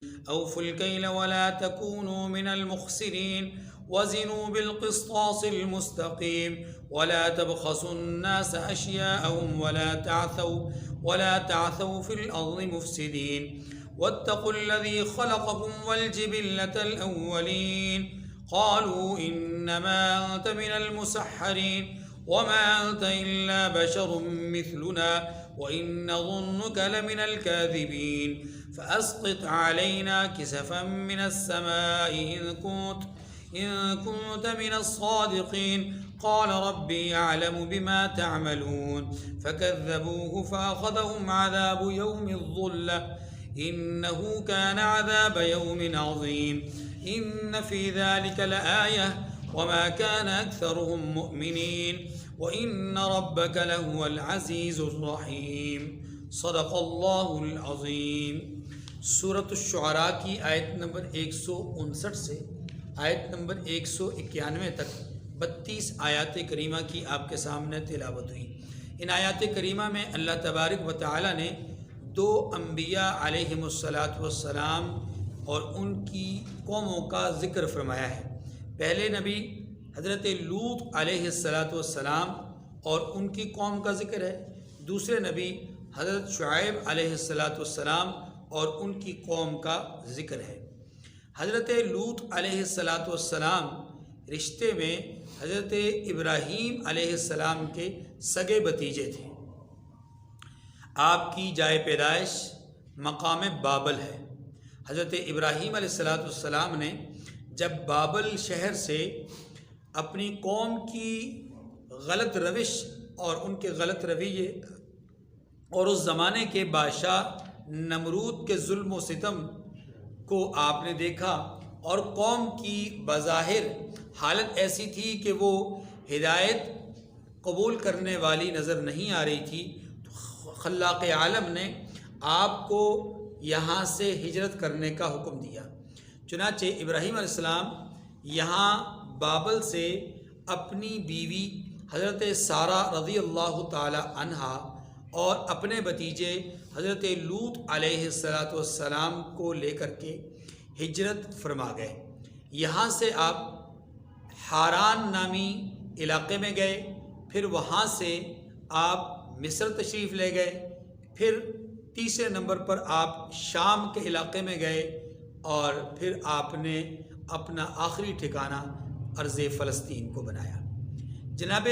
أوفوا الكيل ولا تكونوا من المخسرين وزنوا بالقسطاس المستقيم ولا تبخسوا الناس أشياءهم ولا تعثوا في الأرض مفسدين واتقوا الذي خلقكم والجبلة الأولين قالوا إنما أنت من المسحرين وما أنت إلا بشر مثلنا وإن نظنك لمن الكاذبين فأسقط علينا كسفا من السماء إن كنت من الصادقين قال ربي يعلم بما تعملون فكذبوه فأخذهم عذاب يوم الظلة إنه كان عذاب يوم عظيم إن في ذلك لآية وما كان أكثرهم مؤمنين وإن ربك لهو العزيز الرحيم صدق اللہ العظیم۔ سورۃ الشعراء کی آیت نمبر 159 سے آیت نمبر 191 تک 32 آیات کریمہ کی آپ کے سامنے تلاوت ہوئی۔ ان آیات کریمہ میں اللہ تبارک و تعالی نے دو انبیاء علیہم السلام اور ان کی قوموں کا ذکر فرمایا ہے۔ پہلے نبی حضرت لوط علیہ السلام اور ان کی قوم کا ذکر ہے، دوسرے نبی حضرت شعیب علیہ السلام اور ان کی قوم کا ذکر ہے۔ حضرت لوط علیہ السلام رشتے میں حضرت ابراہیم علیہ السلام کے سگے بھتیجے تھے۔ آپ کی جائے پیدائش مقام بابل ہے۔ حضرت ابراہیم علیہ السلام نے جب بابل شہر سے اپنی قوم کی غلط روش اور ان کے غلط رویے اور اس زمانے کے بادشاہ نمرود کے ظلم و ستم کو آپ نے دیکھا اور قوم کی بظاہر حالت ایسی تھی کہ وہ ہدایت قبول کرنے والی نظر نہیں آ رہی تھی، تو خلاق عالم نے آپ کو یہاں سے ہجرت کرنے کا حکم دیا۔ چنانچہ ابراہیم علیہ السلام یہاں بابل سے اپنی بیوی حضرت سارہ رضی اللہ تعالی عنہا اور اپنے بھتیجے حضرت لوط علیہ السلام کو لے کر کے ہجرت فرما گئے۔ یہاں سے آپ حاران نامی علاقے میں گئے، پھر وہاں سے آپ مصر تشریف لے گئے، پھر تیسرے نمبر پر آپ شام کے علاقے میں گئے اور پھر آپ نے اپنا آخری ٹھکانہ ارض فلسطین کو بنایا۔ جناب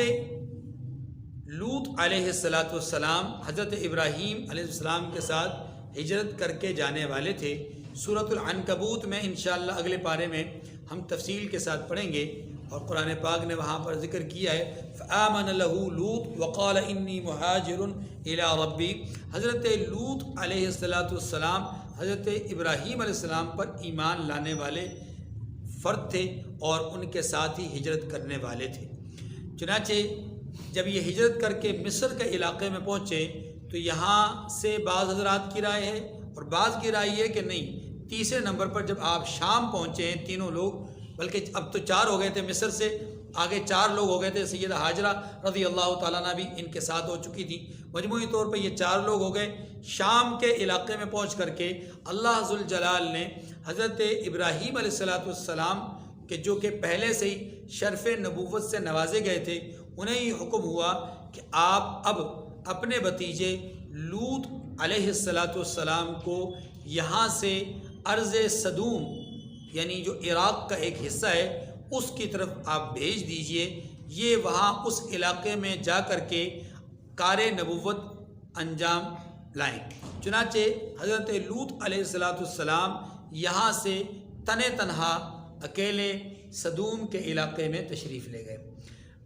لوط علیہ السلام حضرت ابراہیم علیہ السلام کے ساتھ ہجرت کر کے جانے والے تھے۔ سورۃ العنکبوت میں انشاءاللہ اگلے پارے میں ہم تفصیل کے ساتھ پڑھیں گے، اور قرآن پاک نے وہاں پر ذکر کیا ہے فآمن له لوط وقال انی مہاجر الی ربی۔ حضرت لوط علیہ السلام حضرت ابراہیم علیہ السلام پر ایمان لانے والے فرد تھے اور ان کے ساتھ ہی ہجرت کرنے والے تھے۔ چنانچہ جب یہ ہجرت کر کے مصر کے علاقے میں پہنچے تو یہاں سے بعض حضرات کی رائے ہے اور بعض کی رائے یہ کہ نہیں، تیسرے نمبر پر جب آپ شام پہنچے ہیں تینوں لوگ، بلکہ اب تو 4 ہو گئے تھے، مصر سے آگے 4 لوگ ہو گئے تھے، سیدہ حاجرہ رضی اللہ تعالیٰ عنہ بھی ان کے ساتھ ہو چکی تھی، مجموعی طور پہ یہ 4 لوگ ہو گئے۔ شام کے علاقے میں پہنچ کر کے اللہ ذوالجلال نے حضرت ابراہیم علیہ السلام کہ جو کہ پہلے سے ہی شرف نبوت سے نوازے گئے تھے، انہیں یہ حکم ہوا کہ آپ اب اپنے بھتیجے لوط علیہ السلام کو یہاں سے ارض صدوم یعنی جو عراق کا ایک حصہ ہے اس کی طرف آپ بھیج دیجئے، یہ وہاں اس علاقے میں جا کر کے کار نبوت انجام لائیں۔ چنانچہ حضرت لوط علیہ السلام یہاں سے تنہا اکیلے صدوم کے علاقے میں تشریف لے گئے۔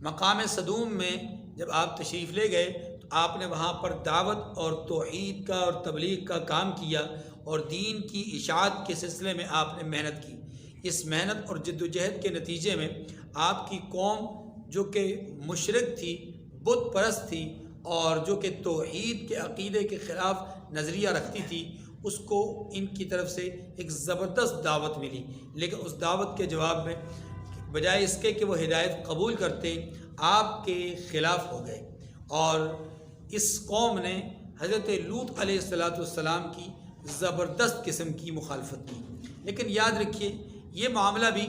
مقام صدوم میں جب آپ تشریف لے گئے تو آپ نے وہاں پر دعوت اور توحید کا اور تبلیغ کا کام کیا اور دین کی اشاعت کے سلسلے میں آپ نے محنت کی۔ اس محنت اور جد و جہد کے نتیجے میں آپ کی قوم جو کہ مشرک تھی، بت پرست تھی اور جو کہ توحید کے عقیدے کے خلاف نظریہ رکھتی تھی، اس کو ان کی طرف سے ایک زبردست دعوت ملی، لیکن اس دعوت کے جواب میں بجائے اس کے کہ وہ ہدایت قبول کرتے، آپ کے خلاف ہو گئے، اور اس قوم نے حضرت لوط علیہ السلام کی زبردست قسم کی مخالفت کی. لیکن یاد رکھیے یہ معاملہ بھی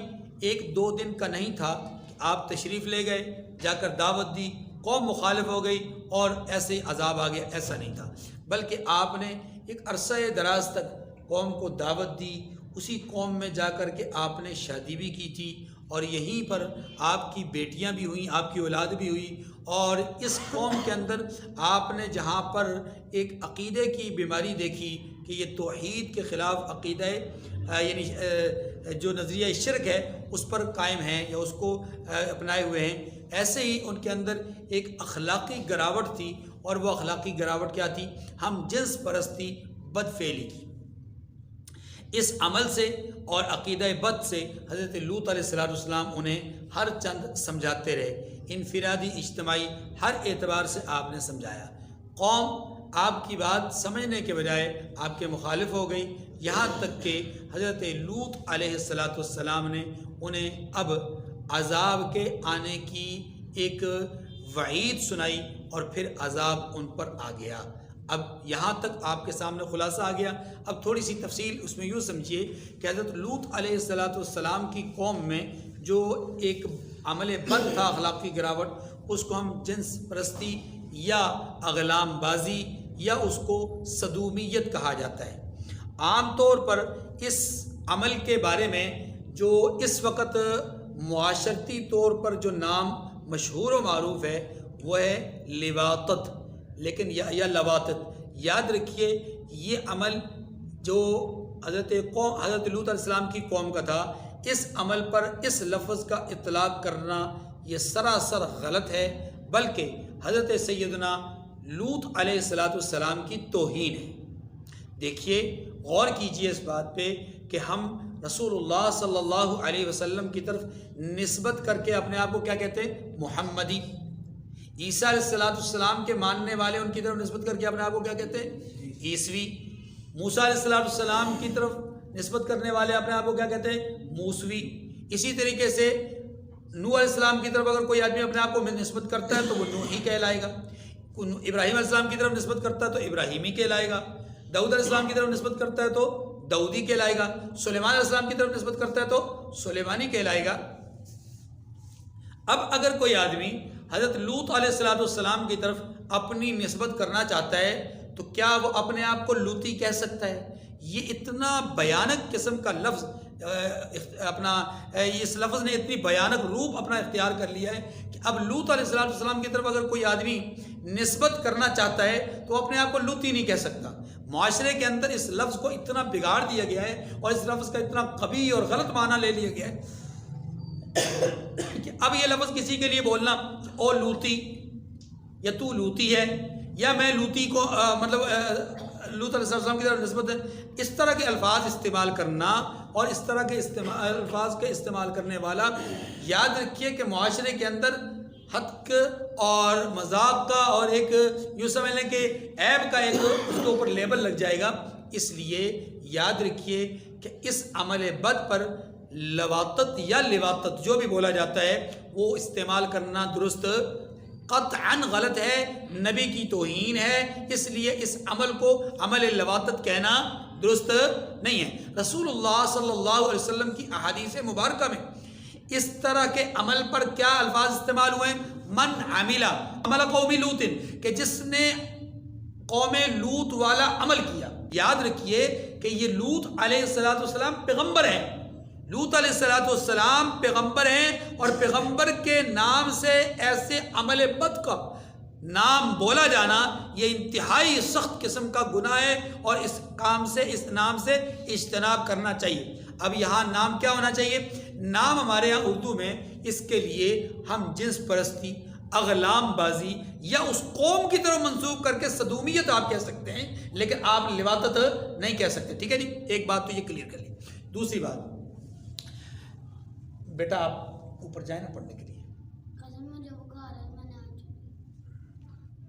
1-2 دن کا نہیں تھا کہ آپ تشریف لے گئے، جا کر دعوت دی، قوم مخالف ہو گئی اور ایسے عذاب آ گیا، ایسا نہیں تھا. بلکہ آپ نے ایک عرصہ دراز تک قوم کو دعوت دی، اسی قوم میں جا کر کے آپ نے شادی بھی کی تھی، اور یہیں پر آپ کی بیٹیاں بھی ہوئیں، آپ کی اولاد بھی ہوئی. اور اس قوم کے اندر آپ نے جہاں پر ایک عقیدے کی بیماری دیکھی کہ یہ توحید کے خلاف عقیدہ یعنی جو نظریہ شرک ہے اس پر قائم ہیں یا اس کو اپنائے ہوئے ہیں، ایسے ہی ان کے اندر ایک اخلاقی گراوٹ تھی. اور وہ اخلاقی گراوٹ کیا تھی؟ ہم جنس پرستی، بدفعلی کی. اس عمل سے اور عقیدہ بد سے حضرت لوط علیہ السلام انہیں ہر چند سمجھاتے رہے، انفرادی اجتماعی ہر اعتبار سے آپ نے سمجھایا. قوم آپ کی بات سمجھنے کے بجائے آپ کے مخالف ہو گئی، یہاں تک کہ حضرت لوط علیہ السلام نے انہیں اب عذاب کے آنے کی ایک وعید سنائی اور پھر عذاب ان پر آ گیا. اب یہاں تک آپ کے سامنے خلاصہ آ گیا. اب تھوڑی سی تفصیل اس میں یوں سمجھیے کہ حضرت لوط علیہ السلام کی قوم میں جو ایک عمل بد تھا، اخلاقی گراوٹ، اس کو ہم جنس پرستی یا اغلام بازی یا اس کو صدومیت کہا جاتا ہے. عام طور پر اس عمل کے بارے میں جو اس وقت معاشرتی طور پر جو نام مشہور و معروف ہے وہ ہے لواطت، لیکن یا لواطت. یاد رکھیے یہ عمل جو حضرت لوط علیہ السلام کی قوم کا تھا، اس عمل پر اس لفظ کا اطلاق کرنا یہ سراسر غلط ہے، بلکہ حضرت سیدنا لوط علیہ السلام کی توہین ہے. دیکھیے غور کیجئے اس بات پہ کہ ہم رسول اللہ صلی اللہ علیہ وسلم کی طرف نسبت کر کے اپنے آپ کو کیا کہتے ہیں؟ محمدی. عیسیٰ علیہ السلام کے ماننے والے ان کی طرف نسبت کر کے اپنے آپ کو کیا کہتے ہیں؟ عیسوی. موسیٰ علیہ السلام کی طرف نسبت کرنے والے اپنے آپ کو کیا کہتے ہیں؟ موسوی. اسی طریقے سے نوح علیہ السلام کی طرف اگر کوئی آدمی اپنے آپ کو نسبت کرتا ہے تو وہ نوحی کہلائے گا. ابراہیم علیہ السلام کی طرف نسبت کرتا ہے تو ابراہیمی کہلائے گا. داؤد علیہ السلام کی طرف نسبت کرتا ہے تو داؤدی کہلائے گا. سلیمان علیہ السلام کی طرف نسبت کرتا ہے تو سلیمانی کہلائے گا. اب اگر کوئی آدمی حضرت لوط علیہ السلام کی طرف اپنی نسبت کرنا چاہتا ہے تو کیا وہ اپنے آپ کو لوطی کہہ سکتا ہے؟ یہ اتنا بھیانک قسم کا لفظ اس لفظ نے اتنی بھیانک روپ اپنا اختیار کر لیا ہے کہ اب لوط علیہ السلام کی طرف اگر کوئی آدمی نسبت کرنا چاہتا ہے تو اپنے آپ کو لوطی نہیں کہہ سکتا. معاشرے کے اندر اس لفظ کو اتنا بگاڑ دیا گیا ہے اور اس لفظ کا اتنا قبیح اور غلط معنی لے لیا گیا ہے کہ اب یہ لفظ کسی کے لیے بولنا او لوطی یا تو لوطی ہے یا میں لوطی کو لوط علیہ السلام کی طرف نسبت ہے، اس طرح کے الفاظ استعمال کرنا اور اس طرح کے الفاظ کے استعمال کرنے والا، یاد رکھیے کہ معاشرے کے اندر حق اور مذاق کا اور ایک یوں سمجھ لیں کہ عیب کا ایک اس کے اوپر لیبل لگ جائے گا. اس لیے یاد رکھیے کہ اس عمل بد پر لواطت یا لواطت جو بھی بولا جاتا ہے وہ استعمال کرنا درست قطعاً غلط ہے، نبی کی توہین ہے. اس لیے اس عمل کو عمل لواطت کہنا درست نہیں ہے. رسول اللہ صلی اللہ علیہ وسلم کی احادیث مبارکہ میں اس طرح کے عمل پر کیا الفاظ استعمال ہوئے؟ من عمل عمل قوم لوط، کہ جس نے قوم لوط والا عمل کیا. یاد رکھیے کہ یہ لوط علیہ السلام پیغمبر ہیں. لوط علیہ السلام پیغمبر ہیں اور پیغمبر کے نام سے ایسے عمل بد کا نام بولا جانا یہ انتہائی سخت قسم کا گناہ ہے اور اس نام سے اجتناب کرنا چاہیے. اب یہاں نام کیا ہونا چاہیے؟ نام ہمارے یہاں اردو میں اس کے لیے ہم جنس پرستی، اغلام بازی یا اس قوم کی طرف منسوب کر کے صدومیت آپ کہہ سکتے ہیں، لیکن آپ لواطت نہیں کہہ سکتے. ٹھیک ہے جی، ایک بات تو یہ کلیئر کر لی. دوسری بات، بیٹا آپ اوپر جائیں نا پڑھنے کے لیے،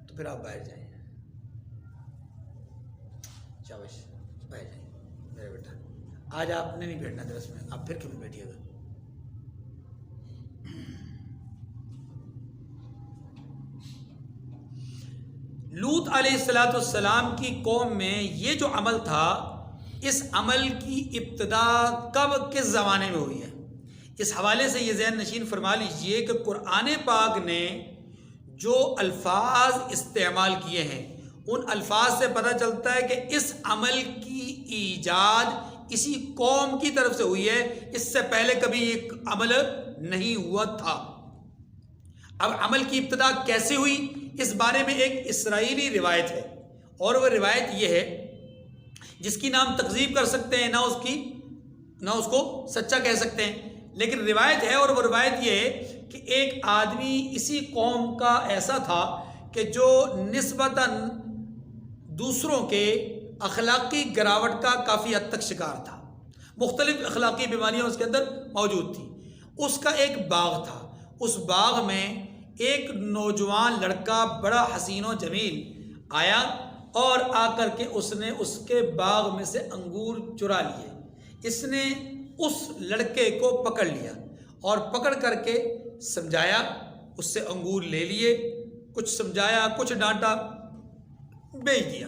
تو پھر آپ باہر جائیں. شاباش، باہر جائیں میرا بیٹا. آج آپ نے نہیں بیٹھنا درس میں، آپ پھر کیوں بیٹھیے گا؟ لوط علیہ السلام کی قوم میں یہ جو عمل تھا اس عمل کی ابتدا کب کس زمانے میں ہوئی ہے؟ اس حوالے سے یہ ذہن نشین فرما لیجئے کہ قرآن پاک نے جو الفاظ استعمال کیے ہیں ان الفاظ سے پتہ چلتا ہے کہ اس عمل کی ایجاد اسی قوم کی طرف سے ہوئی ہے، اس سے پہلے کبھی ایک عمل نہیں ہوا تھا۔ اب عمل کی ابتدا کیسے ہوئی اس بارے میں ایک اسرائیلی روایت ہے، اور وہ روایت یہ ہے جس کی نہ ہم تکذیب کر سکتے ہیں نہ اس کو سچا کہہ سکتے ہیں، لیکن روایت ہے، اور وہ روایت یہ ہے کہ ایک آدمی اسی قوم کا ایسا تھا کہ جو نسبتاً دوسروں کے اخلاقی گراوٹ کا کافی حد تک شکار تھا، مختلف اخلاقی بیماریاں اس کے اندر موجود تھیں۔ اس کا ایک باغ تھا، اس باغ میں ایک نوجوان لڑکا بڑا حسین و جمیل آیا اور آ کر کے اس نے اس کے باغ میں سے انگور چرا لیے۔ اس نے اس لڑکے کو پکڑ لیا اور پکڑ کر کے سمجھایا، اس سے انگور لے لیے، کچھ سمجھایا، کچھ ڈانٹا، بیچ دیا۔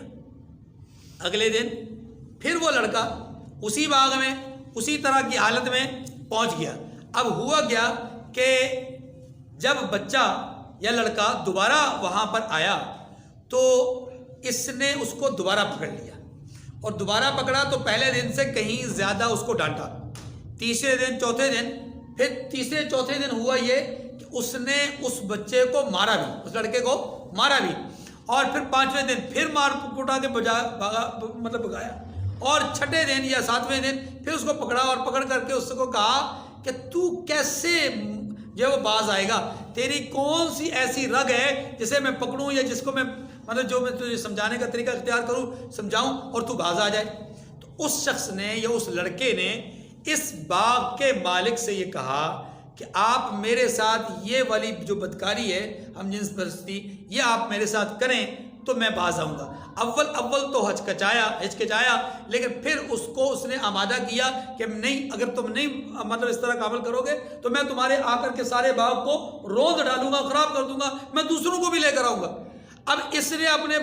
اگلے دن پھر وہ لڑکا اسی باغ میں اسی طرح کی حالت میں پہنچ گیا۔ اب ہوا کیا کہ جب بچہ یا لڑکا دوبارہ وہاں پر آیا تو اس نے اس کو دوبارہ پکڑ لیا، اور دوبارہ پکڑا تو پہلے دن سے کہیں زیادہ اس کو ڈانٹا۔ تیسرے دن، چوتھے دن، پھر تیسرے چوتھے دن ہوا یہ کہ اس نے اس بچے کو مارا بھی، اس لڑکے کو مارا بھی، اور پھر پانچویں دن پھر مار کٹا کے بگایا، اور چھٹے دن یا ساتویں دن پھر اس کو پکڑا اور پکڑ کر کے اس کو کہا کہ تو کیسے جو وہ باز آئے گا، تیری کون سی ایسی رگ ہے جسے میں پکڑوں یا جس کو میں جو میں تجھے سمجھانے کا طریقہ اختیار کروں، سمجھاؤں اور تو باز آ جائے۔ تو اس شخص نے یا اس لڑکے نے اس باغ کے مالک سے یہ کہا کہ آپ میرے ساتھ یہ والی جو بدکاری ہے، ہم جنس پرستی، یہ آپ میرے ساتھ کریں تو میں باز آؤں گا۔ اول تو ہچکچایا، لیکن پھر اس نے آمادہ کیا کہ نہیں، اگر تم نہیں اس طرح کا عمل کرو گے تو میں تمہارے آ کر کے سارے باغ کو روند ڈالوں گا، خراب کر دوں گا، میں دوسروں کو بھی لے کر آؤں گا۔ اب اس نے اپنے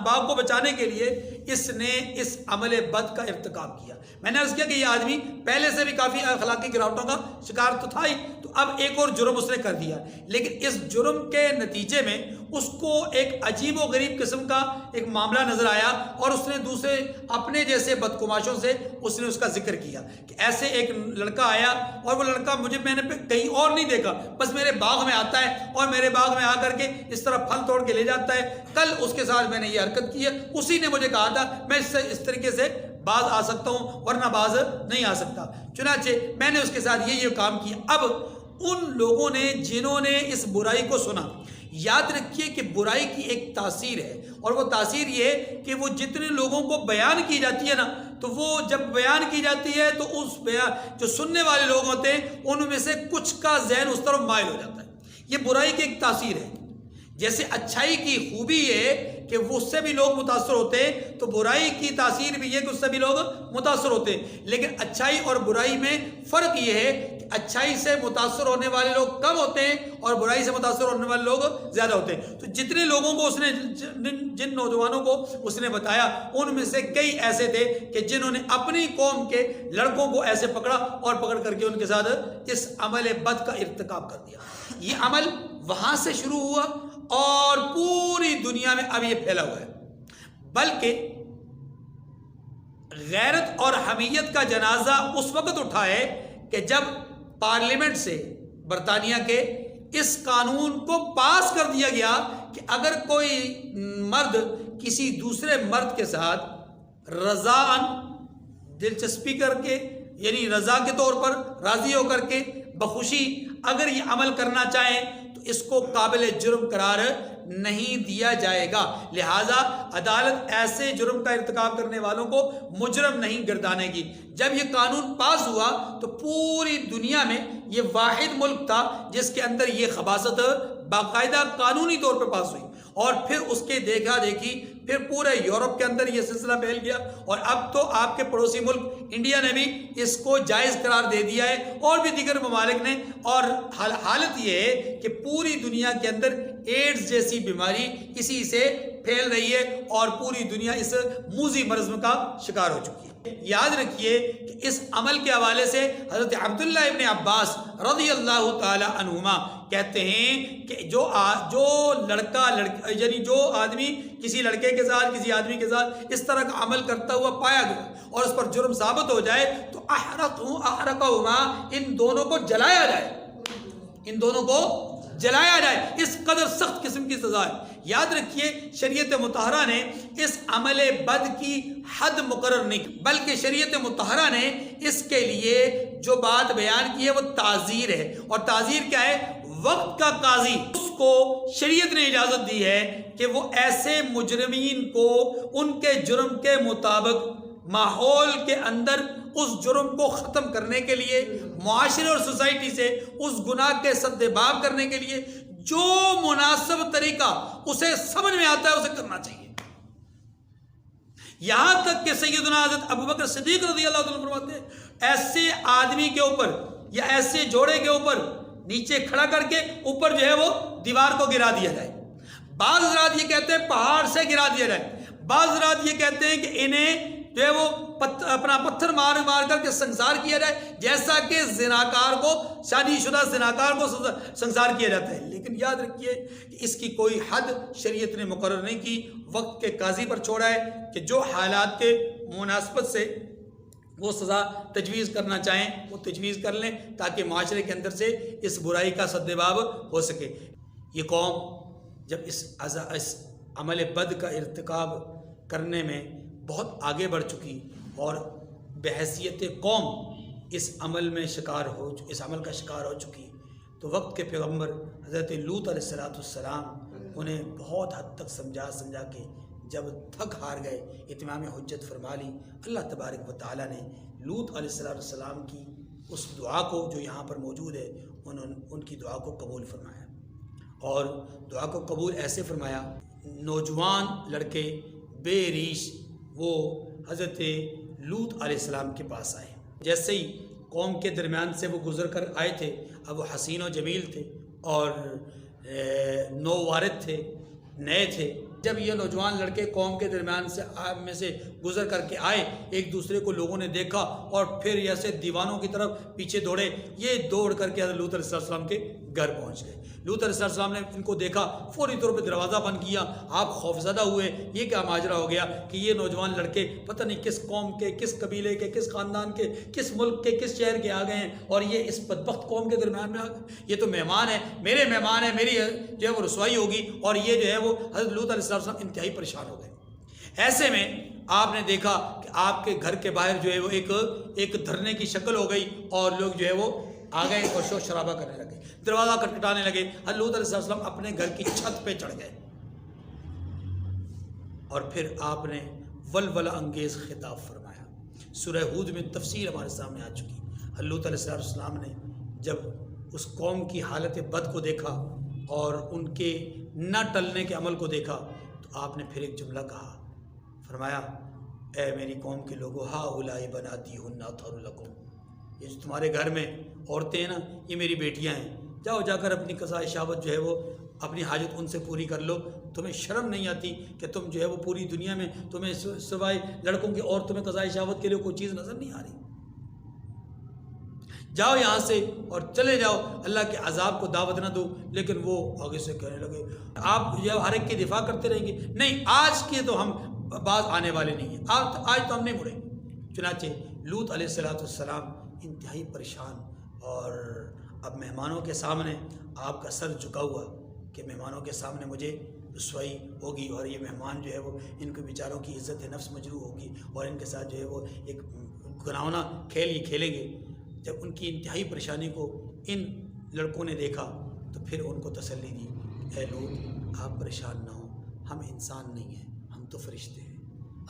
باغ کو بچانے کے لیے اس نے اس عمل بد کا ارتکاب کیا۔ میں نے عرض کیا کہ یہ آدمی پہلے سے بھی کافی اخلاقی گراوٹوں کا شکار تو تھا ہی، تو اب ایک اور جرم اس نے کر دیا، لیکن اس جرم کے نتیجے میں اس کو ایک عجیب و غریب قسم کا ایک معاملہ نظر آیا، اور اس نے دوسرے اپنے جیسے بدگماشوں سے اس نے اس کا ذکر کیا کہ ایسے ایک لڑکا آیا، اور وہ لڑکا میں نے کہیں اور نہیں دیکھا، بس میرے باغ میں آتا ہے اور میرے باغ میں آ کر کے اس طرح پھل توڑ کے لے جاتا ہے۔ کل اس کے ساتھ میں نے یہ حرکت کی ہے، اسی نے مجھے کہا تھا میں اس طریقے سے باز آ سکتا ہوں ورنہ باز نہیں آ سکتا، چنانچہ میں نے اس کے ساتھ یہ کام کیا۔ اب ان لوگوں نے جنہوں نے اس برائی کو سنا، یاد رکھیے کہ برائی کی ایک تاثیر ہے، اور وہ تاثیر یہ ہے کہ وہ جتنے لوگوں کو بیان کی جاتی ہے نا، تو وہ جب بیان کی جاتی ہے تو اس جو سننے والے لوگ ہوتے ہیں ان میں سے کچھ کا ذہن اس طرف مائل ہو جاتا ہے۔ یہ برائی کی ایک تاثیر ہے۔ جیسے اچھائی کی خوبی ہے کہ وہ اس سے بھی لوگ متاثر ہوتے ہیں، تو برائی کی تاثیر بھی یہ کہ اس سے بھی لوگ متاثر ہوتے ہیں، لیکن اچھائی اور برائی میں فرق یہ ہے کہ اچھائی سے متاثر ہونے والے لوگ کم ہوتے ہیں اور برائی سے متاثر ہونے والے لوگ زیادہ ہوتے ہیں۔ تو جتنے لوگوں کو اس نے جن نوجوانوں کو اس نے بتایا، ان میں سے کئی ایسے تھے کہ جنہوں نے اپنی قوم کے لڑکوں کو ایسے پکڑا اور پکڑ کر کے ان کے ساتھ اس عمل بد کا ارتکاب کر دیا۔ یہ عمل وہاں سے شروع ہوا اور پوری دنیا میں اب یہ پھیلا ہوا ہے، بلکہ غیرت اور حمیت کا جنازہ اس وقت اٹھا ہے کہ جب پارلیمنٹ سے برطانیہ کے اس قانون کو پاس کر دیا گیا کہ اگر کوئی مرد کسی دوسرے مرد کے ساتھ رضاً دلچسپی کر کے، یعنی رضا کے طور پر راضی ہو کر کے بخوشی اگر یہ عمل کرنا چاہیں تو اس کو قابل جرم قرار نہیں دیا جائے گا، لہٰذا عدالت ایسے جرم کا ارتکاب کرنے والوں کو مجرم نہیں گردانے گی۔ جب یہ قانون پاس ہوا تو پوری دنیا میں یہ واحد ملک تھا جس کے اندر یہ خباثت باقاعدہ قانونی طور پر پاس ہوئی، اور پھر اس کے دیکھا دیکھی پھر پورے یورپ کے اندر یہ سلسلہ پھیل گیا، اور اب تو آپ کے پڑوسی ملک انڈیا نے بھی اس کو جائز قرار دے دیا ہے، اور بھی دیگر ممالک نے، اور حالت یہ ہے کہ پوری دنیا کے اندر ایڈز جیسی بیماری اسی سے پھیل رہی ہے اور پوری دنیا اس موذی مرض کا شکار ہو چکی ہے۔ یاد رکھیے کہ اس عمل کے حوالے سے حضرت عبداللہ ابن عباس رضی اللہ تعالی عنہما کہتے ہیں کہ جو یعنی جو آدمی کسی لڑکے کے ساتھ کسی آدمی کے ساتھ اس طرح کا عمل کرتا ہوا پایا گیا اور اس پر جرم ثابت ہو جائے تو احرقہما، ان دونوں کو جلایا جائے، ان دونوں کو جلایا جائے۔ اس قدر سخت قسم کی سزا ہے۔ یاد رکھیے شریعت مطہرہ نے اس عمل بد کی حد مقرر نہیں کی، بلکہ شریعت مطہرہ نے اس کے لیے جو بات بیان کی ہے وہ تعزیر ہے، اور تعزیر کیا ہے؟ وقت کا قاضی، اس کو شریعت نے اجازت دی ہے کہ وہ ایسے مجرمین کو ان کے جرم کے مطابق ماحول کے اندر اس جرم کو ختم کرنے کے لیے، معاشرے اور سوسائٹی سے اس گناہ کے سد باب کرنے کے لیے جو مناسب طریقہ اسے سمجھ میں آتا ہے اسے کرنا چاہیے۔ یہاں تک کہ سیدنا حضرت ابوبکر صدیق رضی اللہ عنہ فرماتے ہیں ایسے آدمی کے اوپر یا ایسے جوڑے کے اوپر نیچے کھڑا کر کے اوپر جو ہے وہ دیوار کو گرا دیا جائے۔ بعض حضرات یہ کہتے ہیں پہاڑ سے گرا دیا جائے، بعض حضرات یہ کہتے ہیں کہ انہیں جو ہے وہ اپنا پتھر مار مار کر کے سنسار کیا جائے، جیسا کہ زناکار کو، شادی شدہ زناکار کو سنسار کیا جاتا ہے۔ لیکن یاد رکھیے کہ اس کی کوئی حد شریعت نے مقرر نہیں کی، وقت کے قاضی پر چھوڑا ہے کہ جو حالات کے مناسبت سے وہ سزا تجویز کرنا چاہیں وہ تجویز کر لیں تاکہ معاشرے کے اندر سے اس برائی کا سدباب ہو سکے۔ یہ قوم جب اس عمل بد کا ارتکاب کرنے میں بہت آگے بڑھ چکی اور بحیثیت قوم اس عمل کا شکار ہو چکی تو وقت کے پیغمبر حضرت لوط علیہ السلام انہیں بہت حد تک سمجھا کے جب تھک ہار گئے، اتمام حجت فرما لی، اللہ تبارک و تعالیٰ نے لوط علیہ السلام کی اس دعا کو جو یہاں پر موجود ہے ان کی دعا کو قبول فرمایا، اور دعا کو قبول ایسے فرمایا، نوجوان لڑکے بے ریش وہ حضرت لوط علیہ السلام کے پاس آئے۔ جیسے ہی قوم کے درمیان سے وہ گزر کر آئے تھے، اب وہ حسین و جمیل تھے اور نووارد تھے، نئے تھے۔ جب یہ نوجوان لڑکے قوم کے درمیان سے گزر کر کے آئے، ایک دوسرے کو لوگوں نے دیکھا اور پھر ایسے دیوانوں کی طرف پیچھے دوڑے، یہ دوڑ کر کے حضرت لوط علیہ السلام کے گھر پہنچ گئے۔ لوط علیہ السلام نے ان کو دیکھا، فوری طور پہ دروازہ بند کیا۔ آپ خوفزدہ ہوئے، یہ کیا ماجرا ہو گیا کہ یہ نوجوان لڑکے پتہ نہیں کس قوم کے، کس قبیلے کے، کس خاندان کے، کس ملک کے، کس شہر کے آ گئے ہیں اور یہ اس بدبخت قوم کے درمیان میں آ گئے۔ یہ تو مہمان ہے، میرے مہمان ہیں، میری جو ہے وہ رسوائی ہوگی، اور یہ جو ہے وہ حضرت لوط علیہ السلام انتہائی پریشان ہو گئے۔ ایسے میں آپ نے دیکھا کہ آپ کے گھر کے باہر جو ہے وہ ایک دھرنے کی شکل ہو گئی اور لوگ جو ہے وہ آ گئے اور شور شرابہ کرنے لگے، دروازہ کٹکھٹانے لگے۔ حضرت لوط علیہ السلام اپنے گھر کی چھت پہ چڑھ گئے اور پھر آپ نے ولولہ انگیز خطاب فرمایا۔ سورہ ہود میں تفصیل ہمارے سامنے آ چکی۔ حضرت لوط علیہ السلام نے جب اس قوم کی حالت بد کو دیکھا اور ان کے نہ ٹلنے کے عمل کو دیکھا تو آپ نے پھر ایک جملہ کہا، فرمایا اے میری قوم کے لوگو، ہا اولائے بناتی ہن اطہر لکم، یہ جو تمہارے گھر میں عورتیں ہیں نا، یہ میری بیٹیاں ہیں، جاؤ جا کر اپنی قضاء شہوت جو ہے وہ اپنی حاجت ان سے پوری کر لو۔ تمہیں شرم نہیں آتی کہ تم جو ہے وہ پوری دنیا میں تمہیں سوائے لڑکوں کی اور تمہیں قضاء شہوت کے لیے کوئی چیز نظر نہیں آ رہی؟ جاؤ یہاں سے اور چلے جاؤ، اللہ کے عذاب کو دعوت نہ دو۔ لیکن وہ آگے سے کہنے لگے آپ جو ہر ایک کی دفاع کرتے رہیں گے، نہیں آج کے تو ہم باز آنے والے نہیں ہیں، آج تو ہم نہیں مڑیں گے۔ چنانچہ لوط علیہ السلام انتہائی پریشان، اور اب مہمانوں کے سامنے آپ کا سر جھکا ہوا کہ مہمانوں کے سامنے مجھے رسوائی ہوگی، اور یہ مہمان جو ہے وہ ان کے بیچاروں کی عزت نفس مجروح ہوگی اور ان کے ساتھ جو ہے وہ ایک گناونا کھیل یہ کھیلیں گے۔ جب ان کی انتہائی پریشانی کو ان لڑکوں نے دیکھا تو پھر ان کو تسلی دی، اے لوط آپ پریشان نہ ہوں، ہم انسان نہیں ہیں، ہم تو فرشتے ہیں،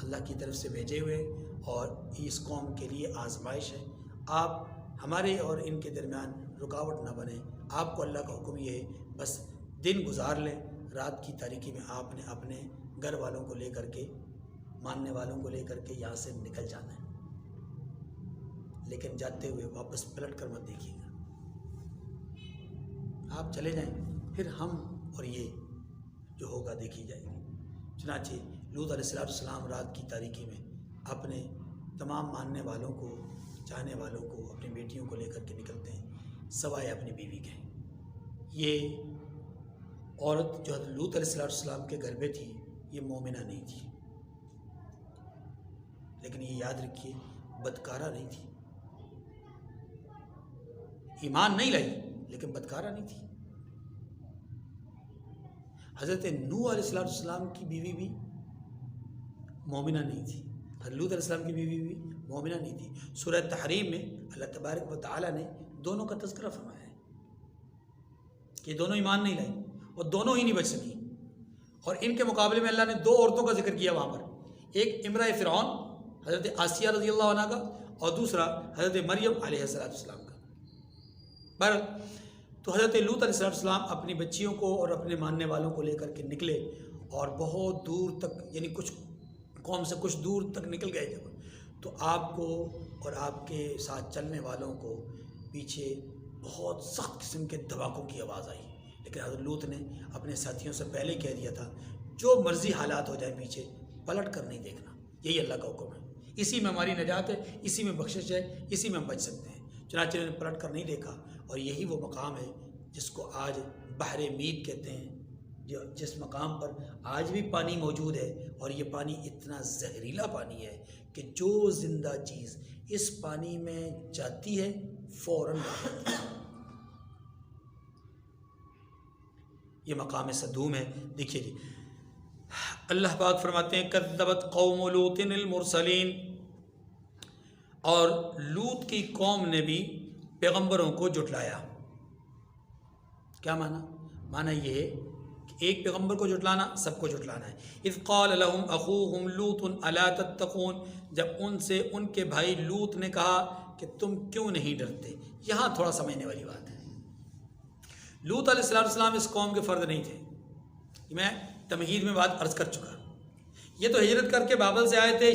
اللہ کی طرف سے بھیجے ہوئے، اور اس قوم کے لیے آزمائش ہے۔ آپ ہمارے اور ان کے درمیان رکاوٹ نہ بنے۔ آپ کو اللہ کا حکم یہ ہے بس دن گزار لیں، رات کی تاریکی میں آپ نے اپنے گھر والوں کو لے کر کے، ماننے والوں کو لے کر کے یہاں سے نکل جانا ہے، لیکن جاتے ہوئے واپس پلٹ کر مت دیکھیے گا۔ آپ چلے جائیں، پھر ہم اور یہ جو ہوگا دیکھی جائے گی۔ چنانچہ لوط علیہ السلام رات کی تاریکی میں اپنے تمام ماننے والوں کو، چاہنے والوں کو، اپنی بیٹیوں کو لے کر کے نکلتے ہیں سوائے اپنی بیوی کے۔ یہ عورت جو حضرت لوط علیہ السلام کے گھر میں تھی یہ مومنہ نہیں تھی، لیکن یہ یاد رکھیے بدکارہ نہیں تھی، ایمان نہیں لائی لیکن بدکارہ نہیں تھی۔ حضرت نوح علیہ السلام کی بیوی بھی مومنہ نہیں تھی، حضرت لوط علیہ السلام کی بیوی بھی مومنہ نہیں تھی۔ سورہ تحریم میں اللہ تبارک و تعالیٰ نے دونوں کا تذکرہ فرمایا ہے کہ دونوں ایمان نہیں لائے اور دونوں ہی نہیں بچ سکی، اور ان کے مقابلے میں اللہ نے دو عورتوں کا ذکر کیا وہاں پر، ایک امرأہ فرعون حضرت آسیہ رضی اللہ عنہ کا، اور دوسرا حضرت مریم علیہ السلام کا۔ بہرحال تو حضرت لوط علیہ السلام اپنی بچیوں کو اور اپنے ماننے والوں کو لے کر کے نکلے اور بہت دور تک، یعنی کچھ قوم سے کچھ دور تک نکل گئے جب، تو آپ کو اور آپ کے ساتھ چلنے والوں کو پیچھے بہت سخت قسم کے دھماکوں کی آواز آئی، لیکن حضرت لوط نے اپنے ساتھیوں سے پہلے کہہ دیا تھا جو مرضی حالات ہو جائیں پیچھے پلٹ کر نہیں دیکھنا، یہی اللہ کا حکم ہے، اسی میں ہماری نجات ہے، اسی میں بخشش ہے، اسی میں ہم بچ سکتے ہیں۔ چنانچہ انہوں نے پلٹ کر نہیں دیکھا، اور یہی وہ مقام ہے جس کو آج بحر میت کہتے ہیں، جس مقام پر آج بھی پانی موجود ہے، اور یہ پانی اتنا زہریلا پانی ہے کہ جو زندہ چیز اس پانی میں جاتی ہے فوراً مر جاتی ہے۔ یہ مقام صدوم ہے۔ دیکھیے جی، اللہ پاک فرماتے ہیں کذبت قوم لوط المرسلین، اور لوط کی قوم نے بھی پیغمبروں کو جھٹلایا۔ کیا معنی یہ ہے کہ ایک پیغمبر کو جھٹلانا سب کو جھٹلانا ہے۔ اذ قال لهم اخوهم لوط الا تتقون، جب ان سے ان کے بھائی لوط نے کہا کہ تم کیوں نہیں ڈرتے۔ یہاں تھوڑا سمجھنے والی بات ہے، لوط علیہ السلام اس قوم کے فرد نہیں تھے، میں تمہید میں بات عرض کر چکا۔ یہ تو ہجرت کر کے بابل سے آئے تھے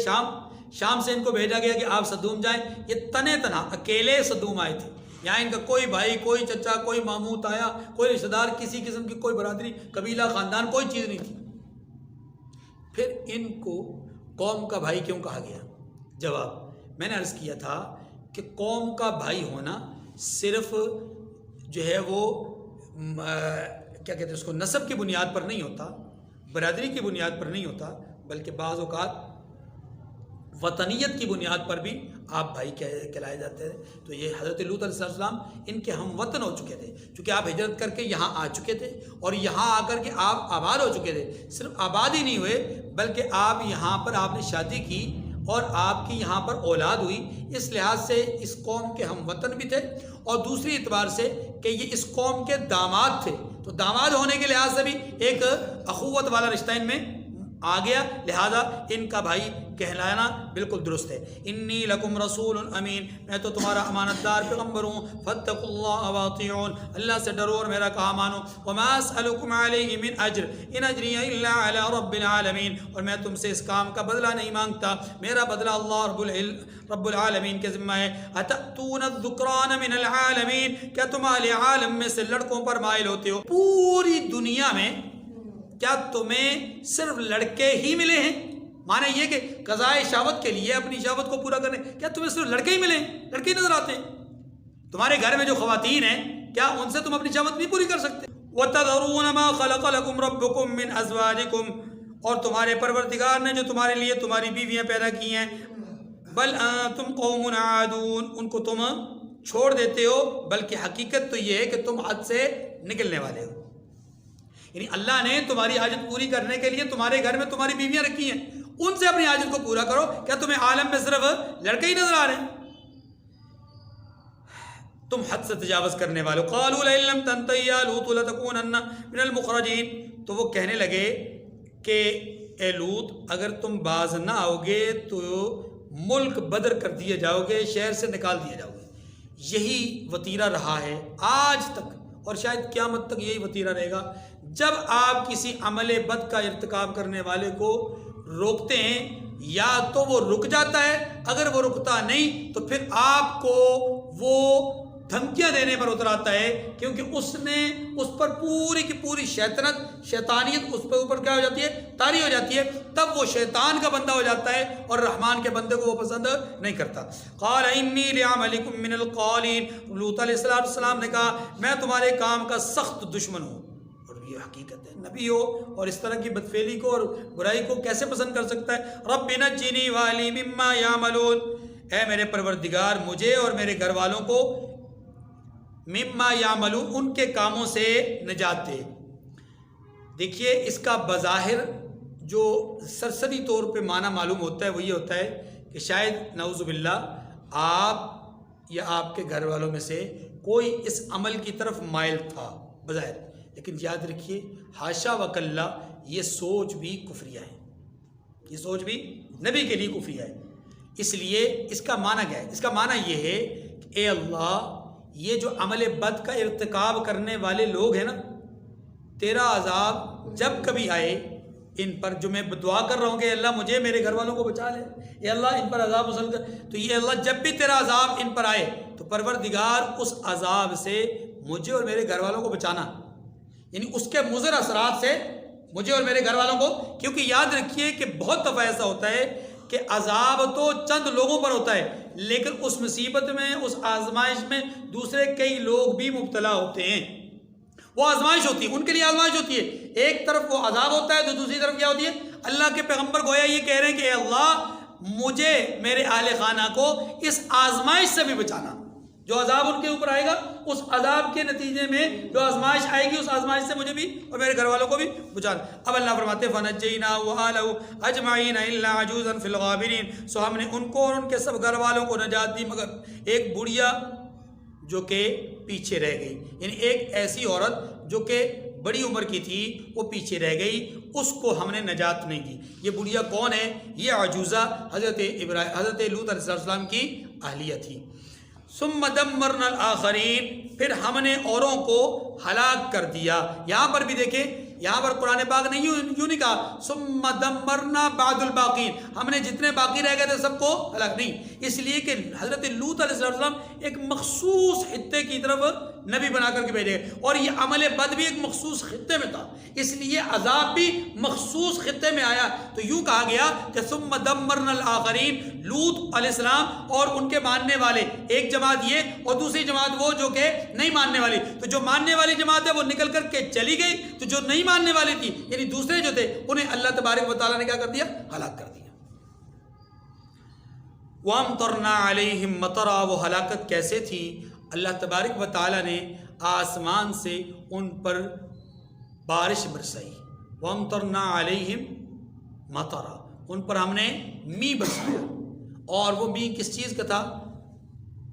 شام سے ان کو بھیجا گیا کہ آپ صدوم جائیں، یہ تنہا اکیلے صدوم آئے تھے، یہاں ان کا کوئی بھائی، کوئی چچا، کوئی ماموں تایا، کوئی رشتہ دار، کسی قسم کی کوئی برادری، قبیلہ، خاندان، کوئی چیز نہیں تھی۔ پھر ان کو قوم کا بھائی کیوں کہا گیا؟ جواب میں نے عرض کیا تھا کہ قوم کا بھائی ہونا صرف جو ہے وہ کیا کہتے ہیں اس کو، نسب کی بنیاد پر نہیں ہوتا، برادری کی بنیاد پر نہیں ہوتا، بلکہ بعض اوقات وطنیت کی بنیاد پر بھی آپ بھائی کہلائے جاتے ہیں۔ تو یہ حضرت لوط علیہ السلام ان کے ہم وطن ہو چکے تھے، چونکہ آپ ہجرت کر کے یہاں آ چکے تھے، اور یہاں آ کر کے آپ آباد ہو چکے تھے۔ صرف آباد ہی نہیں ہوئے بلکہ آپ یہاں پر آپ نے شادی کی اور آپ کی یہاں پر اولاد ہوئی، اس لحاظ سے اس قوم کے ہم وطن بھی تھے، اور دوسری اعتبار سے کہ یہ اس قوم کے داماد تھے، تو داماد ہونے کے لحاظ سے بھی ایک اخوت والا رشتہ ان میں آ گیا، لہذا ان کا بھائی کہلانا بالکل درست ہے۔ انی لکم رسول امین، میں تو تمہارا امانت دار پیغمبر ہوں، فاتقوا اللہ واطیعون، اللہ سے ڈرو اور میرا کہا مانو، وما اسألکم علیہ من اجر ان اجری الا علی رب العالمین، اور میں تم سے اس کام کا بدلہ نہیں مانگتا، میرا بدلہ اللہ رب العالمین کے ذمہ ہے۔ اتأتون الذکران من العالمین، کیا تم اہل عالم میں سے لڑکوں پر مائل ہوتے ہو؟ پوری دنیا میں کیا تمہیں صرف لڑکے ہی ملے ہیں؟ معنی یہ کہ قضائے شہوت کے لیے، اپنی شہوت کو پورا کرنے، کیا تمہیں صرف لڑکے ہی ملے ہیں؟ لڑکے ہی نظر آتے ہیں؟ تمہارے گھر میں جو خواتین ہیں کیا ان سے تم اپنی شہوت نہیں پوری کر سکتے؟ وَتَذَرُونَ مَا خَلَقَ لَكُمْ رَبُّكُمْ مِنْ أَزْوَاجِكُمْ، اور تمہارے پروردگار نے جو تمہارے لیے تمہاری بیویاں پیدا کی ہیں، بل انتم قوم عادون، ان کو تم چھوڑ دیتے ہو، بلکہ حقیقت تو یہ ہے کہ تم حد سے نکلنے والے ہو۔ یعنی اللہ نے تمہاری حاجت پوری کرنے کے لیے تمہارے گھر میں تمہاری بیویاں رکھی ہیں، ان سے اپنی حاجت کو پورا کرو۔ کیا تمہیں عالم میں صرف لڑکے ہی نظر آ رہے ہیں؟ تم حد سے تجاوز کرنے والے۔ قالوا لئن لم تنتهِ يا لوط لتكونن من المخرجين، تو وہ کہنے لگے کہ اے لوط اگر تم باز نہ آؤ گے تو ملک بدر کر دیے جاؤ گے، شہر سے نکال دیے جاؤ گے۔ یہی وتیرہ رہا ہے آج تک، اور شاید قیامت تک یہی وتیرہ رہے گا۔ جب آپ کسی عمل بد کا ارتکاب کرنے والے کو روکتے ہیں، یا تو وہ رک جاتا ہے، اگر وہ رکتا نہیں تو پھر آپ کو وہ دھمکیاں دینے پر اتر آتا ہے، کیونکہ اس نے اس پر پوری کی پوری شیطانیت اس پر اوپر کیا ہو جاتی ہے، طاری ہو جاتی ہے، تب وہ شیطان کا بندہ ہو جاتا ہے اور رحمان کے بندے کو وہ پسند نہیں کرتا۔ قال انی لعملکم من القالین، لوط علیہ السلام نے کہا میں تمہارے کام کا سخت دشمن ہوں۔ اور یہ حقیقت ہے، نبی ہو اور اس طرح کی بدفعلی کو اور برائی کو کیسے پسند کر سکتا ہے؟ رب نجنی والی مما یعملون، اے میرے پروردگار مجھے اور میرے گھر والوں کو مما یعملون ان کے کاموں سے نجات دے۔ دیکھیے اس کا بظاہر جو سرسری طور پہ معنی معلوم ہوتا ہے وہ یہ ہوتا ہے کہ شاید نعوذ باللہ آپ یا آپ کے گھر والوں میں سے کوئی اس عمل کی طرف مائل تھا بظاہر، لیکن یاد رکھیے حاشا وکلا یہ سوچ بھی کفریہ ہے، یہ سوچ بھی نبی کے لیے کفریہ ہے۔ اس لیے اس کا معنی کیا ہے؟ اس کا معنی یہ ہے کہ اے اللہ یہ جو عمل بد کا ارتکاب کرنے والے لوگ ہیں نا، تیرا عذاب جب کبھی آئے ان پر، جو میں دعا کر رہا ہوں کہ اللہ مجھے میرے گھر والوں کو بچا لے، اے اللہ ان پر عذاب مسل کر، تو یہ اللہ جب بھی تیرا عذاب ان پر آئے تو پروردگار اس عذاب سے مجھے اور میرے گھر والوں کو بچانا، یعنی اس کے مضر اثرات سے مجھے اور میرے گھر والوں کو۔ کیونکہ یاد رکھیے کہ بہت دفعہ ایسا ہوتا ہے کہ عذاب تو چند لوگوں پر ہوتا ہے، لیکن اس مصیبت میں، اس آزمائش میں دوسرے کئی لوگ بھی مبتلا ہوتے ہیں۔ وہ آزمائش ہوتی ہے، ان کے لیے آزمائش ہوتی ہے، ایک طرف وہ عذاب ہوتا ہے تو دوسری طرف کیا ہوتی ہے؟ اللہ کے پیغمبر گویا یہ کہہ رہے ہیں کہ اے اللہ مجھے میرے اہل خانہ کو اس آزمائش سے بھی بچانا، جو عذاب ان کے اوپر آئے گا اس عذاب کے نتیجے میں جو آزمائش آئے گی اس آزمائش سے مجھے بھی اور میرے گھر والوں کو بھی بچانا۔ اب اللہ فرماتے ہیں فَنَجَّيْنَاهُ وَأَهْلَهُ أَجْمَعِينَ إِلَّا عَجُوزًا فِي الْغَابِرِينَ، سو ہم نے ان کو اور ان کے سب گھر والوں کو نجات دی مگر ایک بڑھیا جو کہ پیچھے رہ گئی، یعنی ایک ایسی عورت جو کہ بڑی عمر کی تھی وہ پیچھے رہ گئی، اس کو ہم نے نجات نہیں دی۔ یہ بڑھیا کون ہے؟ یہ عجوزہ حضرت لوط علیہ السلام کی اہلیہ تھی۔ ثم دمرنا الآخرین، پھر ہم نے اوروں کو ہلاک کر دیا۔ یہاں پر بھی دیکھیں، یہاں پر قرآن پاک نے یوں نہیں کہا ثم دمرنا بعد الباقین، ہم نے جتنے باقی رہ گئے تھے سب کو ہلاک نہیں، اس لیے کہ حضرت لوط علیہ السلام ایک مخصوص خطے کی طرف نبی بنا کر کے بھیجے گئے، اور یہ عمل بد بھی ایک مخصوص خطے میں تھا، اس لیے عذاب بھی مخصوص خطے میں آیا۔ تو یوں کہا گیا کہ ثم دمرنا الآخرین، لوط علیہ السلام اور ان کے ماننے والے، ایک جماعت یہ اور دوسری جماعت وہ جو کہ نہیں ماننے والی، تو جو ماننے والی جماعت ہے وہ نکل کر کے چلی گئی، تو جو نہیں ماننے والی تھی یعنی دوسرے جو تھے انہیں اللہ تبارک و تعالیٰ نے کیا کر دیا؟ ہلاک کر دیا۔ وَأَمْطَرْنَا عَلَيْهِمْ مَطَرًا، وہ ہلاکت کیسے تھی؟ اللہ تبارک و تعالیٰ نے آسمان سے ان پر بارش برسائی۔ وَأَمْطَرْنَا عَلَيْهِمْ مَطَرًا، ان پر ہم نے می برسایا، اور وہ می کس چیز کا تھا؟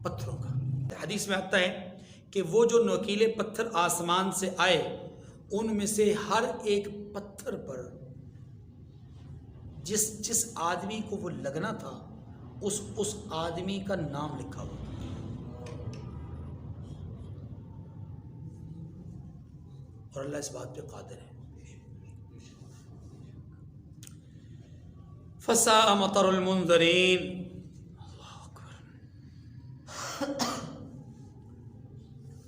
پتھروں کا۔ حدیث میں آتا ہے کہ وہ جو نوکیلے پتھر آسمان سے آئے ان میں سے ہر ایک پتھر پر جس آدمی کو وہ لگنا تھا اس آدمی کا نام لکھا ہوا، اور اللہ اس بات پہ قادر ہے۔ فَسَاءَ مَطَرُ الْمُنذَرِينَ، اللہ اکبر۔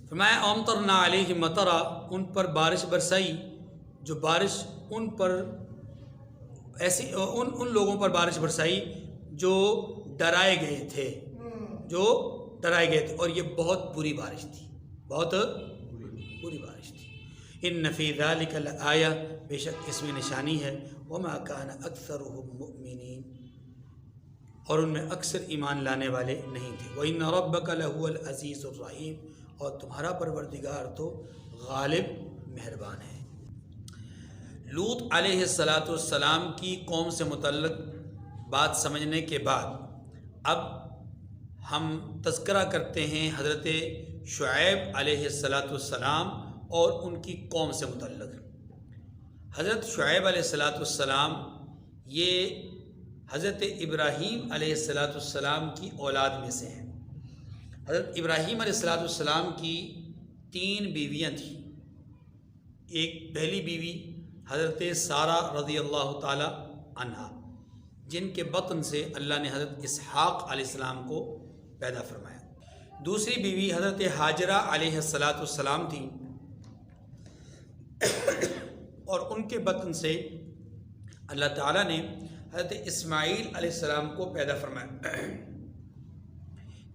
فرمایا امطرنا علیہم مطرا، ان پر بارش برسائی، جو بارش ان پر ایسی ان لوگوں پر بارش برسائی جو ڈرائے گئے تھے، اور یہ بہت بری بارش تھی، بہت بری بارش تھی۔ ان فی ذلک لآیہ، بے شک اس میں نشانی ہے، وما کان اکثرهم مؤمنین، اور ان میں اکثر ایمان لانے والے نہیں تھے۔ وان ربک لہو العزیز الرحیم، اور تمہارا پروردگار تو غالب مہربان ہے۔ لوط علیہ السلام کی قوم سے متعلق بات سمجھنے کے بعد اب ہم تذکرہ کرتے ہیں حضرت شعیب علیہ السلام اور ان کی قوم سے متعلق۔ حضرت شعیب علیہ السلام یہ حضرت ابراہیم علیہ السلام کی اولاد میں سے ہیں۔ حضرت ابراہیم علیہ السلام کی 3 بیویاں تھیں۔ ایک پہلی بیوی حضرت سارہ رضی اللہ تعالی عنہا، جن کے بطن سے اللہ نے حضرت اسحاق علیہ السلام کو پیدا فرمایا۔ دوسری بیوی حضرت ہاجرہ علیہ السلام تھی، اور ان کے بطن سے اللہ تعالیٰ نے حضرت اسماعیل علیہ السلام کو پیدا فرمایا۔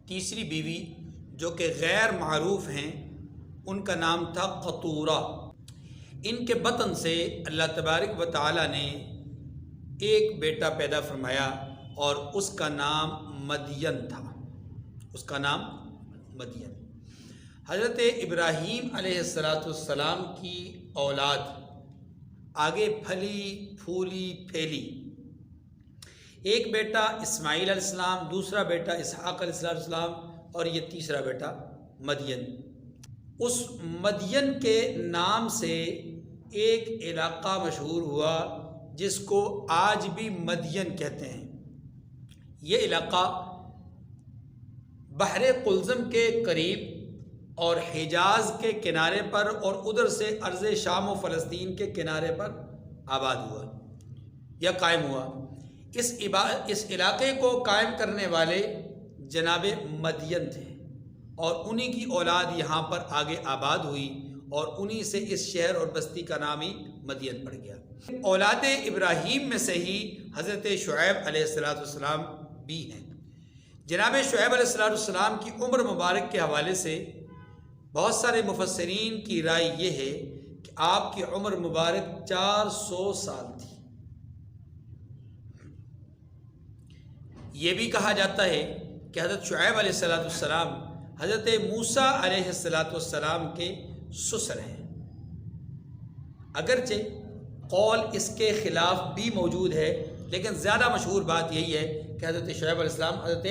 تیسری بیوی جو کہ غیر معروف ہیں، ان کا نام تھا قطورہ۔ ان کے بطن سے اللہ تبارک و تعالیٰ نے ایک بیٹا پیدا فرمایا اور اس کا نام مدین تھا، اس کا نام مدین۔ حضرت ابراہیم علیہ السلام کی اولاد آگے پھلی پھولی پھیلی، ایک بیٹا اسماعیل علیہ السلام، دوسرا بیٹا اسحاق علیہ السلام، اور یہ تیسرا بیٹا مدین۔ اس مدین کے نام سے ایک علاقہ مشہور ہوا جس کو آج بھی مدین کہتے ہیں۔ یہ علاقہ بحر قلزم کے قریب اور حجاز کے کنارے پر اور ادھر سے ارض شام و فلسطین کے کنارے پر آباد ہوا یا قائم ہوا۔ اس علاقے کو قائم کرنے والے جناب مدین تھے، اور انہی کی اولاد یہاں پر آگے آباد ہوئی، اور انہی سے اس شہر اور بستی کا نام ہی مدین پڑ گیا۔ اولاد ابراہیم میں سے ہی حضرت شعیب علیہ السلام بھی ہیں۔ جناب شعیب علیہ السلام کی عمر مبارک کے حوالے سے بہت سارے مفسرین کی رائے یہ ہے کہ آپ کی عمر مبارک 400 سال تھی۔ یہ بھی کہا جاتا ہے کہ حضرت شعیب علیہ السلام حضرت موسیٰ علیہ السلام کے سسر ہیں، اگرچہ قول اس کے خلاف بھی موجود ہے، لیکن زیادہ مشہور بات یہی ہے کہ حضرت شعیب علیہ السلام حضرت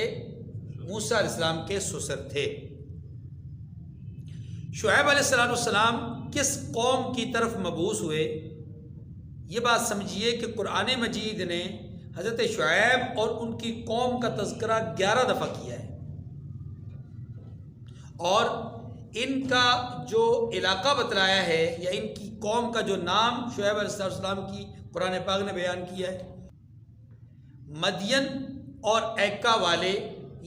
موسیٰ علیہ السلام کے سسر تھے۔ شعیب علیہ السلام کس قوم کی طرف مبعوث ہوئے، یہ بات سمجھیے کہ قرآن مجید نے حضرت شعیب اور ان کی قوم کا تذکرہ 11 دفعہ کیا ہے، اور ان کا جو علاقہ بتلایا ہے یا ان کی قوم کا جو نام شعیب علیہ السلام کی قرآن پاک نے بیان کیا ہے، مدین اور ایکا والے،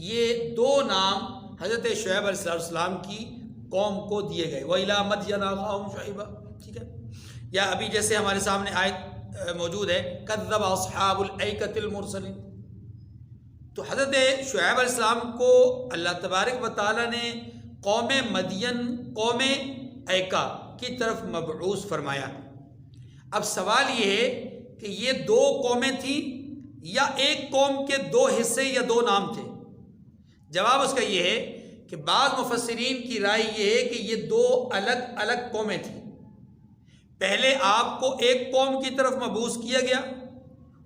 یہ دو نام حضرت شعیب علیہ السلام کی قوم کو دیے گئے۔ وَإِلَىٰ مَدْيَنَ أَخَاهُمْ شُعَيْبًا، ٹھیک ہے، یا ابھی جیسے ہمارے سامنے آیت موجود ہے كَذَّبَ أَصْحَابُ الْأَيْكَةِ الْمُرْسَلِينَ۔ تو حضرت شعیب علیہ السلام کو اللہ تبارک و تعالیٰ نے قوم مدین، قوم ایکا کی طرف مبعوث فرمایا۔ اب سوال یہ ہے کہ یہ دو قومیں تھیں یا ایک قوم کے دو حصے یا دو نام تھے؟ جواب اس کا یہ ہے کہ بعض مفسرین کی رائے یہ ہے کہ یہ دو الگ الگ قومیں تھیں۔ پہلے آپ کو ایک قوم کی طرف مبعوث کیا گیا،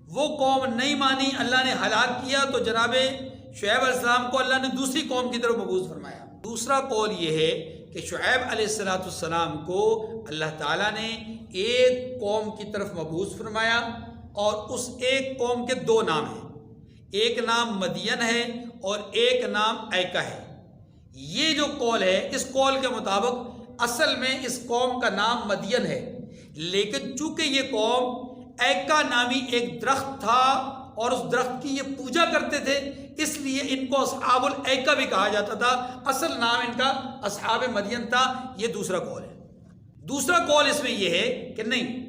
وہ قوم نہیں مانی، اللہ نے ہلاک کیا، تو جناب شعیب علیہ السلام کو اللہ نے دوسری قوم کی طرف مبعوث فرمایا۔ دوسرا قول یہ ہے کہ شعیب علیہ السلام کو اللہ تعالیٰ نے ایک قوم کی طرف مبعوث فرمایا، اور اس ایک قوم کے دو نام ہیں، ایک نام مدین ہے اور ایک نام ایکا ہے۔ یہ جو قول ہے، اس قول کے مطابق اصل میں اس قوم کا نام مدین ہے، لیکن چونکہ یہ قوم ایکا نامی ایک درخت تھا اور اس درخت کی یہ پوجا کرتے تھے، اس لیے ان کو اصحاب الایکا بھی کہا جاتا تھا، اصل نام ان کا اصحاب مدین تھا۔ یہ دوسرا قول ہے۔ دوسرا قول اس میں یہ ہے کہ نہیں،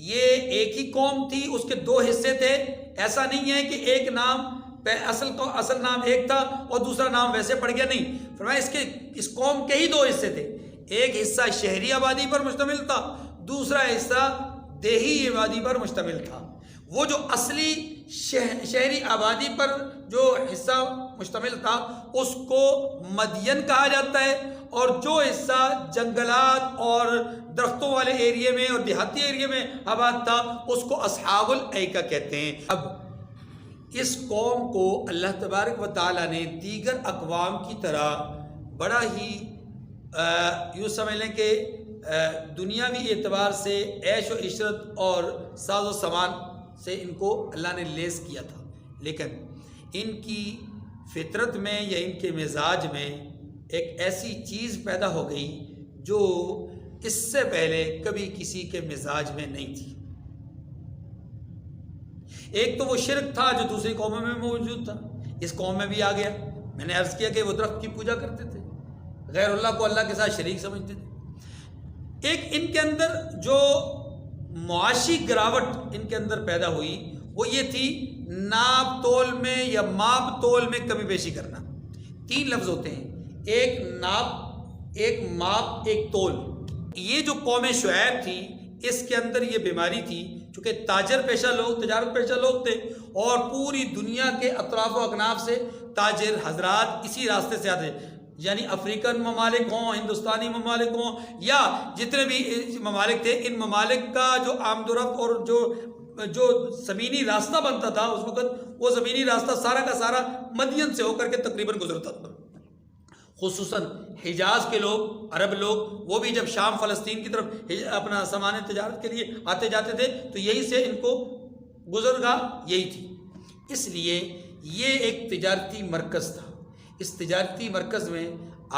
یہ ایک ہی قوم تھی، اس کے دو حصے تھے، ایسا نہیں ہے کہ ایک نام اصل نام ایک تھا اور دوسرا نام ویسے پڑ گیا، نہیں، فرمایا اس قوم کے ہی دو حصے تھے، ایک حصہ شہری آبادی پر مشتمل تھا، دوسرا حصہ دیہی آبادی پر مشتمل تھا۔ وہ جو اصلی شہری آبادی پر جو حصہ مشتمل تھا اس کو مدین کہا جاتا ہے، اور جو حصہ جنگلات اور درختوں والے ایریے میں اور دیہاتی ایریے میں آباد تھا اس کو اصحاب الایکا کہتے ہیں۔ اب اس قوم کو اللہ تبارک و تعالیٰ نے دیگر اقوام کی طرح بڑا ہی یوں سمجھ لیں کہ دنیاوی اعتبار سے عیش و عشرت اور ساز و سامان سے ان کو اللہ نے لیس کیا تھا، لیکن ان کی فطرت میں یا ان کے مزاج میں ایک ایسی چیز پیدا ہو گئی جو اس سے پہلے کبھی کسی کے مزاج میں نہیں تھی۔ ایک تو وہ شرک تھا جو دوسری قوموں میں موجود تھا، اس قوم میں بھی آ گیا، میں نے عرض کیا کہ وہ درخت کی پوجا کرتے تھے، غیر اللہ کو اللہ کے ساتھ شریک سمجھتے تھے۔ ایک ان کے اندر جو معاشی گراوٹ ان کے اندر پیدا ہوئی وہ یہ تھی ناپ تول میں یا ماپ تول میں کمی بیشی کرنا۔ 3 لفظ ہوتے ہیں، ایک ناپ، ایک ماپ، ایک تول۔ یہ جو قوم شعیب تھی اس کے اندر یہ بیماری تھی، چونکہ تاجر پیشہ لوگ، تجارت پیشہ لوگ تھے، اور پوری دنیا کے اطراف و اکناف سے تاجر حضرات اسی راستے سے آتے، یعنی افریقن ممالک ہوں، ہندوستانی ممالک ہوں، یا جتنے بھی ممالک تھے، ان ممالک کا جو آمد و رفت اور جو زمینی راستہ بنتا تھا اس وقت، وہ زمینی راستہ سارا کا سارا مدین سے ہو کر کے تقریباً گزرتا تھا۔ خصوصاً حجاز کے لوگ، عرب لوگ، وہ بھی جب شام فلسطین کی طرف اپنا سامان تجارت کے لیے آتے جاتے تھے تو یہی سے ان کو گزرگاہ یہی تھی۔ اس لیے یہ ایک تجارتی مرکز تھا۔ اس تجارتی مرکز میں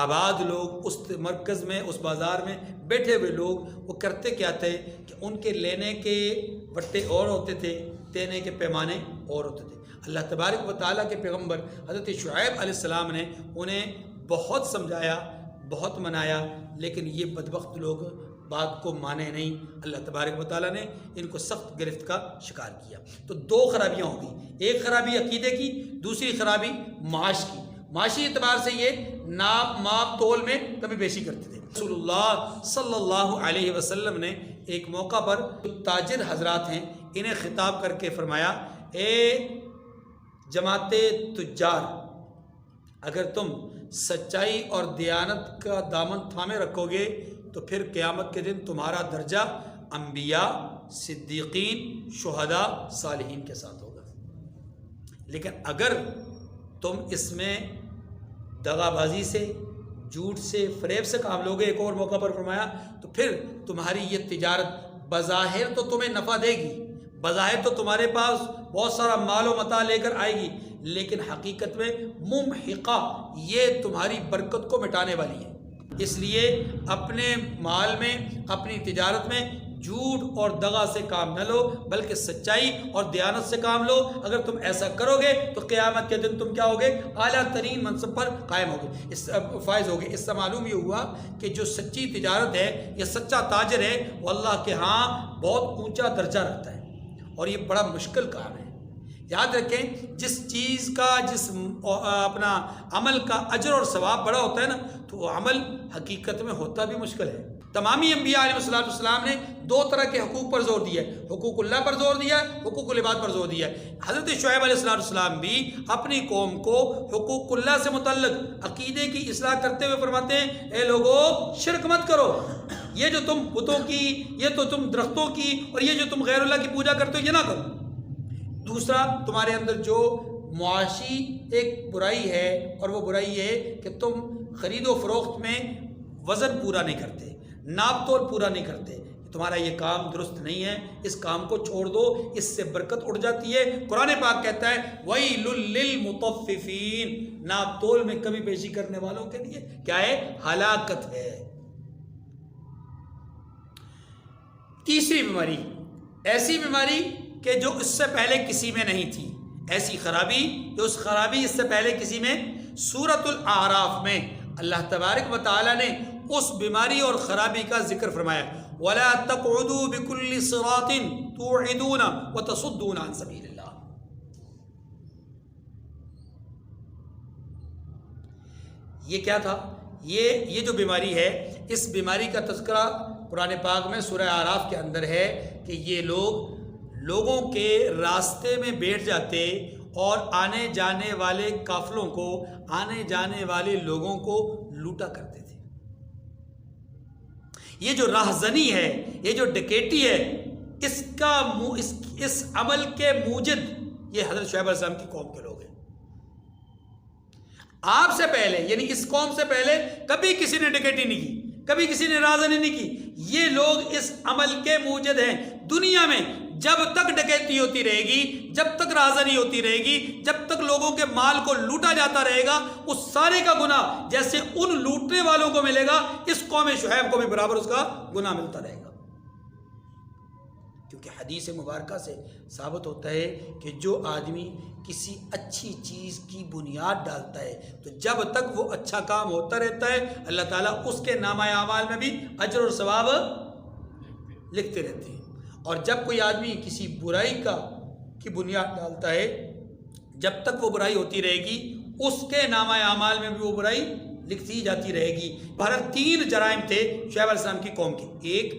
آباد لوگ، اس مرکز میں، اس بازار میں بیٹھے ہوئے لوگ وہ کرتے کیا تھے کہ ان کے لینے کے وٹے اور ہوتے تھے، دینے کے پیمانے اور ہوتے تھے۔ اللہ تبارک و تعالیٰ کے پیغمبر حضرت شعیب علیہ السلام نے انہیں بہت سمجھایا، بہت منایا، لیکن یہ بدبخت لوگ بات کو مانے نہیں۔ اللہ تبارک و تعالیٰ نے ان کو سخت گرفت کا شکار کیا۔ تو 2 خرابیاں ہوں گی، ایک خرابی عقیدے کی، دوسری خرابی معاش کی۔ معاشی اعتبار سے یہ ناپ ماپ تول میں کمی بیشی کرتے تھے۔ رسول اللہ صلی اللہ علیہ وسلم نے ایک موقع پر جو تاجر حضرات ہیں انہیں خطاب کر کے فرمایا، اے جماعت تجار، اگر تم سچائی اور دیانت کا دامن تھامے رکھو گے تو پھر قیامت کے دن تمہارا درجہ انبیاء، صدیقین، شہداء، صالحین کے ساتھ ہوگا۔ لیکن اگر تم اس میں دغا بازی سے، جھوٹ سے، فریب سے کام لوگے، ایک اور موقع پر فرمایا، تو پھر تمہاری یہ تجارت بظاہر تو تمہیں نفع دے گی، بظاہر تو تمہارے پاس بہت سارا مال و متاع لے کر آئے گی، لیکن حقیقت میں ممحقہ، یہ تمہاری برکت کو مٹانے والی ہے۔ اس لیے اپنے مال میں، اپنی تجارت میں جھوٹ اور دغا سے کام نہ لو، بلکہ سچائی اور دیانت سے کام لو۔ اگر تم ایسا کرو گے تو قیامت کے دن تم کیا ہوگے؟ اعلیٰ ترین منصب پر قائم ہوگے، فائز ہوگے۔ اس سے معلوم یہ ہوا کہ جو سچی تجارت ہے یا سچا تاجر ہے وہ اللہ کے ہاں بہت اونچا درجہ رکھتا ہے، اور یہ بڑا مشکل کام ہے۔ یاد رکھیں، جس چیز کا، جس اپنا عمل کا اجر اور ثواب بڑا ہوتا ہے نا، تو وہ عمل حقیقت میں ہوتا بھی مشکل ہے۔ تمامی انبیاء علیہ السلام نے 2 طرح کے حقوق پر زور دیا ہے، حقوق اللہ پر زور دیا ہے، حقوق العباد پر زور دیا ہے۔ حضرت شعیب علیہ السلام بھی اپنی قوم کو حقوق اللہ سے متعلق عقیدے کی اصلاح کرتے ہوئے فرماتے ہیں، اے لوگو شرک مت کرو، یہ جو تم بتوں کی، یہ تو تم درختوں کی، اور یہ جو تم غیر اللہ کی پوجا کرتے ہو یہ نہ کرو۔ دوسرا، تمہارے اندر جو معاشی ایک برائی ہے، اور وہ برائی ہے کہ تم خرید و فروخت میں وزن پورا نہیں کرتے، ناپ تول پورا نہیں کرتے، تمہارا یہ کام درست نہیں ہے، اس کام کو چھوڑ دو، اس سے برکت اڑ جاتی ہے۔ قرآن پاک کہتا ہے وَيْلٌ لِّلْمُطَفِّفِينَ، ناپ تول میں کمی بیشی کرنے والوں کے لیے کیا ہے؟ ہلاکت ہے۔ تیسری بیماری، ایسی بیماری کہ جو اس سے پہلے کسی میں نہیں تھی، ایسی خرابی جو اس خرابی اس سے پہلے کسی میں۔ سورۃ الاعراف میں اللہ تبارک و تعالیٰ نے اس بیماری اور خرابی کا ذکر فرمایا، وَلَا تَقْعُدُوا بِكُلِّ صِرَاطٍ تُوعِدُونَ وَتَصُدُّونَ عَن سَبِيلِ اللَّهِ۔ یہ کیا تھا؟ یہ جو بیماری ہے، اس بیماری کا تذکرہ قرآن پاک میں سورہ اعراف کے اندر ہے کہ یہ لوگوں کے راستے میں بیٹھ جاتے اور آنے جانے والے قافلوں کو، آنے جانے والے لوگوں کو لوٹا کرتے تھے۔ یہ جو راہزنی ہے، یہ جو ڈکیٹی ہے، اس عمل کے موجد یہ حضرت شعیب علیہ السلام کی قوم کے لوگ ہیں۔ آپ سے پہلے، یعنی اس قوم سے پہلے کبھی کسی نے ڈکیٹی نہیں کی، کبھی کسی نے راہزنی نہیں کی۔ یہ لوگ اس عمل کے موجد ہیں۔ دنیا میں جب تک ڈکیتی ہوتی رہے گی، جب تک راہزنی ہوتی رہے گی، جب تک لوگوں کے مال کو لوٹا جاتا رہے گا، اس سارے کا گناہ جیسے ان لوٹنے والوں کو ملے گا، اس قوم شعیب کو بھی برابر اس کا گناہ ملتا رہے گا۔ کیونکہ حدیث مبارکہ سے ثابت ہوتا ہے کہ جو آدمی کسی اچھی چیز کی بنیاد ڈالتا ہے تو جب تک وہ اچھا کام ہوتا رہتا ہے اللہ تعالیٰ اس کے نامہ اعمال میں بھی اجر اور ثواب لکھتے رہتے ہیں. اور جب کوئی آدمی کسی برائی کی بنیاد ڈالتا ہے جب تک وہ برائی ہوتی رہے گی اس کے نامہ اعمال میں بھی وہ برائی لکھتی جاتی رہے گی. بہرحال 3 جرائم تھے شعیب علیہ السلام کی قوم کے. ایک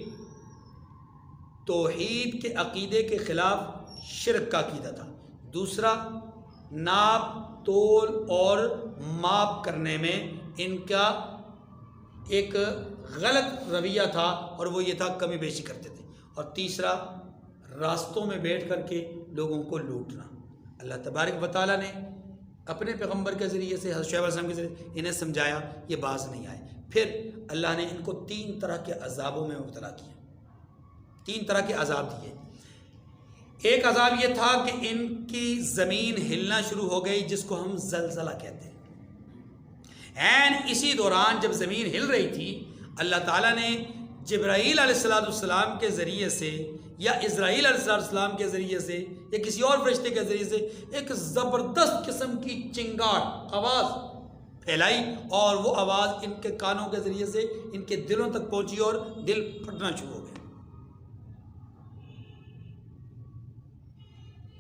توحید کے عقیدے کے خلاف شرک کا عقیدہ تھا. دوسرا ناپ تول اور ماپ کرنے میں ان کا ایک غلط رویہ تھا اور وہ یہ تھا کمی بیشی کرتے تھے. اور تیسرا راستوں میں بیٹھ کر کے لوگوں کو لوٹنا. اللہ تبارک و تعالیٰ نے اپنے پیغمبر کے ذریعے سے حضرت شعیب علیہ السلام کے ذریعے انہیں سمجھایا, یہ باز نہیں آئے. پھر اللہ نے ان کو 3 طرح کے عذابوں میں مبتلا کیا. 3 طرح کے عذاب دیے. ایک عذاب یہ تھا کہ ان کی زمین ہلنا شروع ہو گئی جس کو ہم زلزلہ کہتے ہیں. اسی دوران جب زمین ہل رہی تھی اللہ تعالیٰ نے جبرائیل علیہ السلام کے ذریعے سے یا اسرائیل علیہ السلام کے ذریعے سے یا کسی اور فرشتے کے ذریعے سے ایک زبردست قسم کی چنگاٹ آواز پھیلائی اور وہ آواز ان کے کانوں کے ذریعے سے ان کے دلوں تک پہنچی اور دل پھٹنا شروع ہو گئے.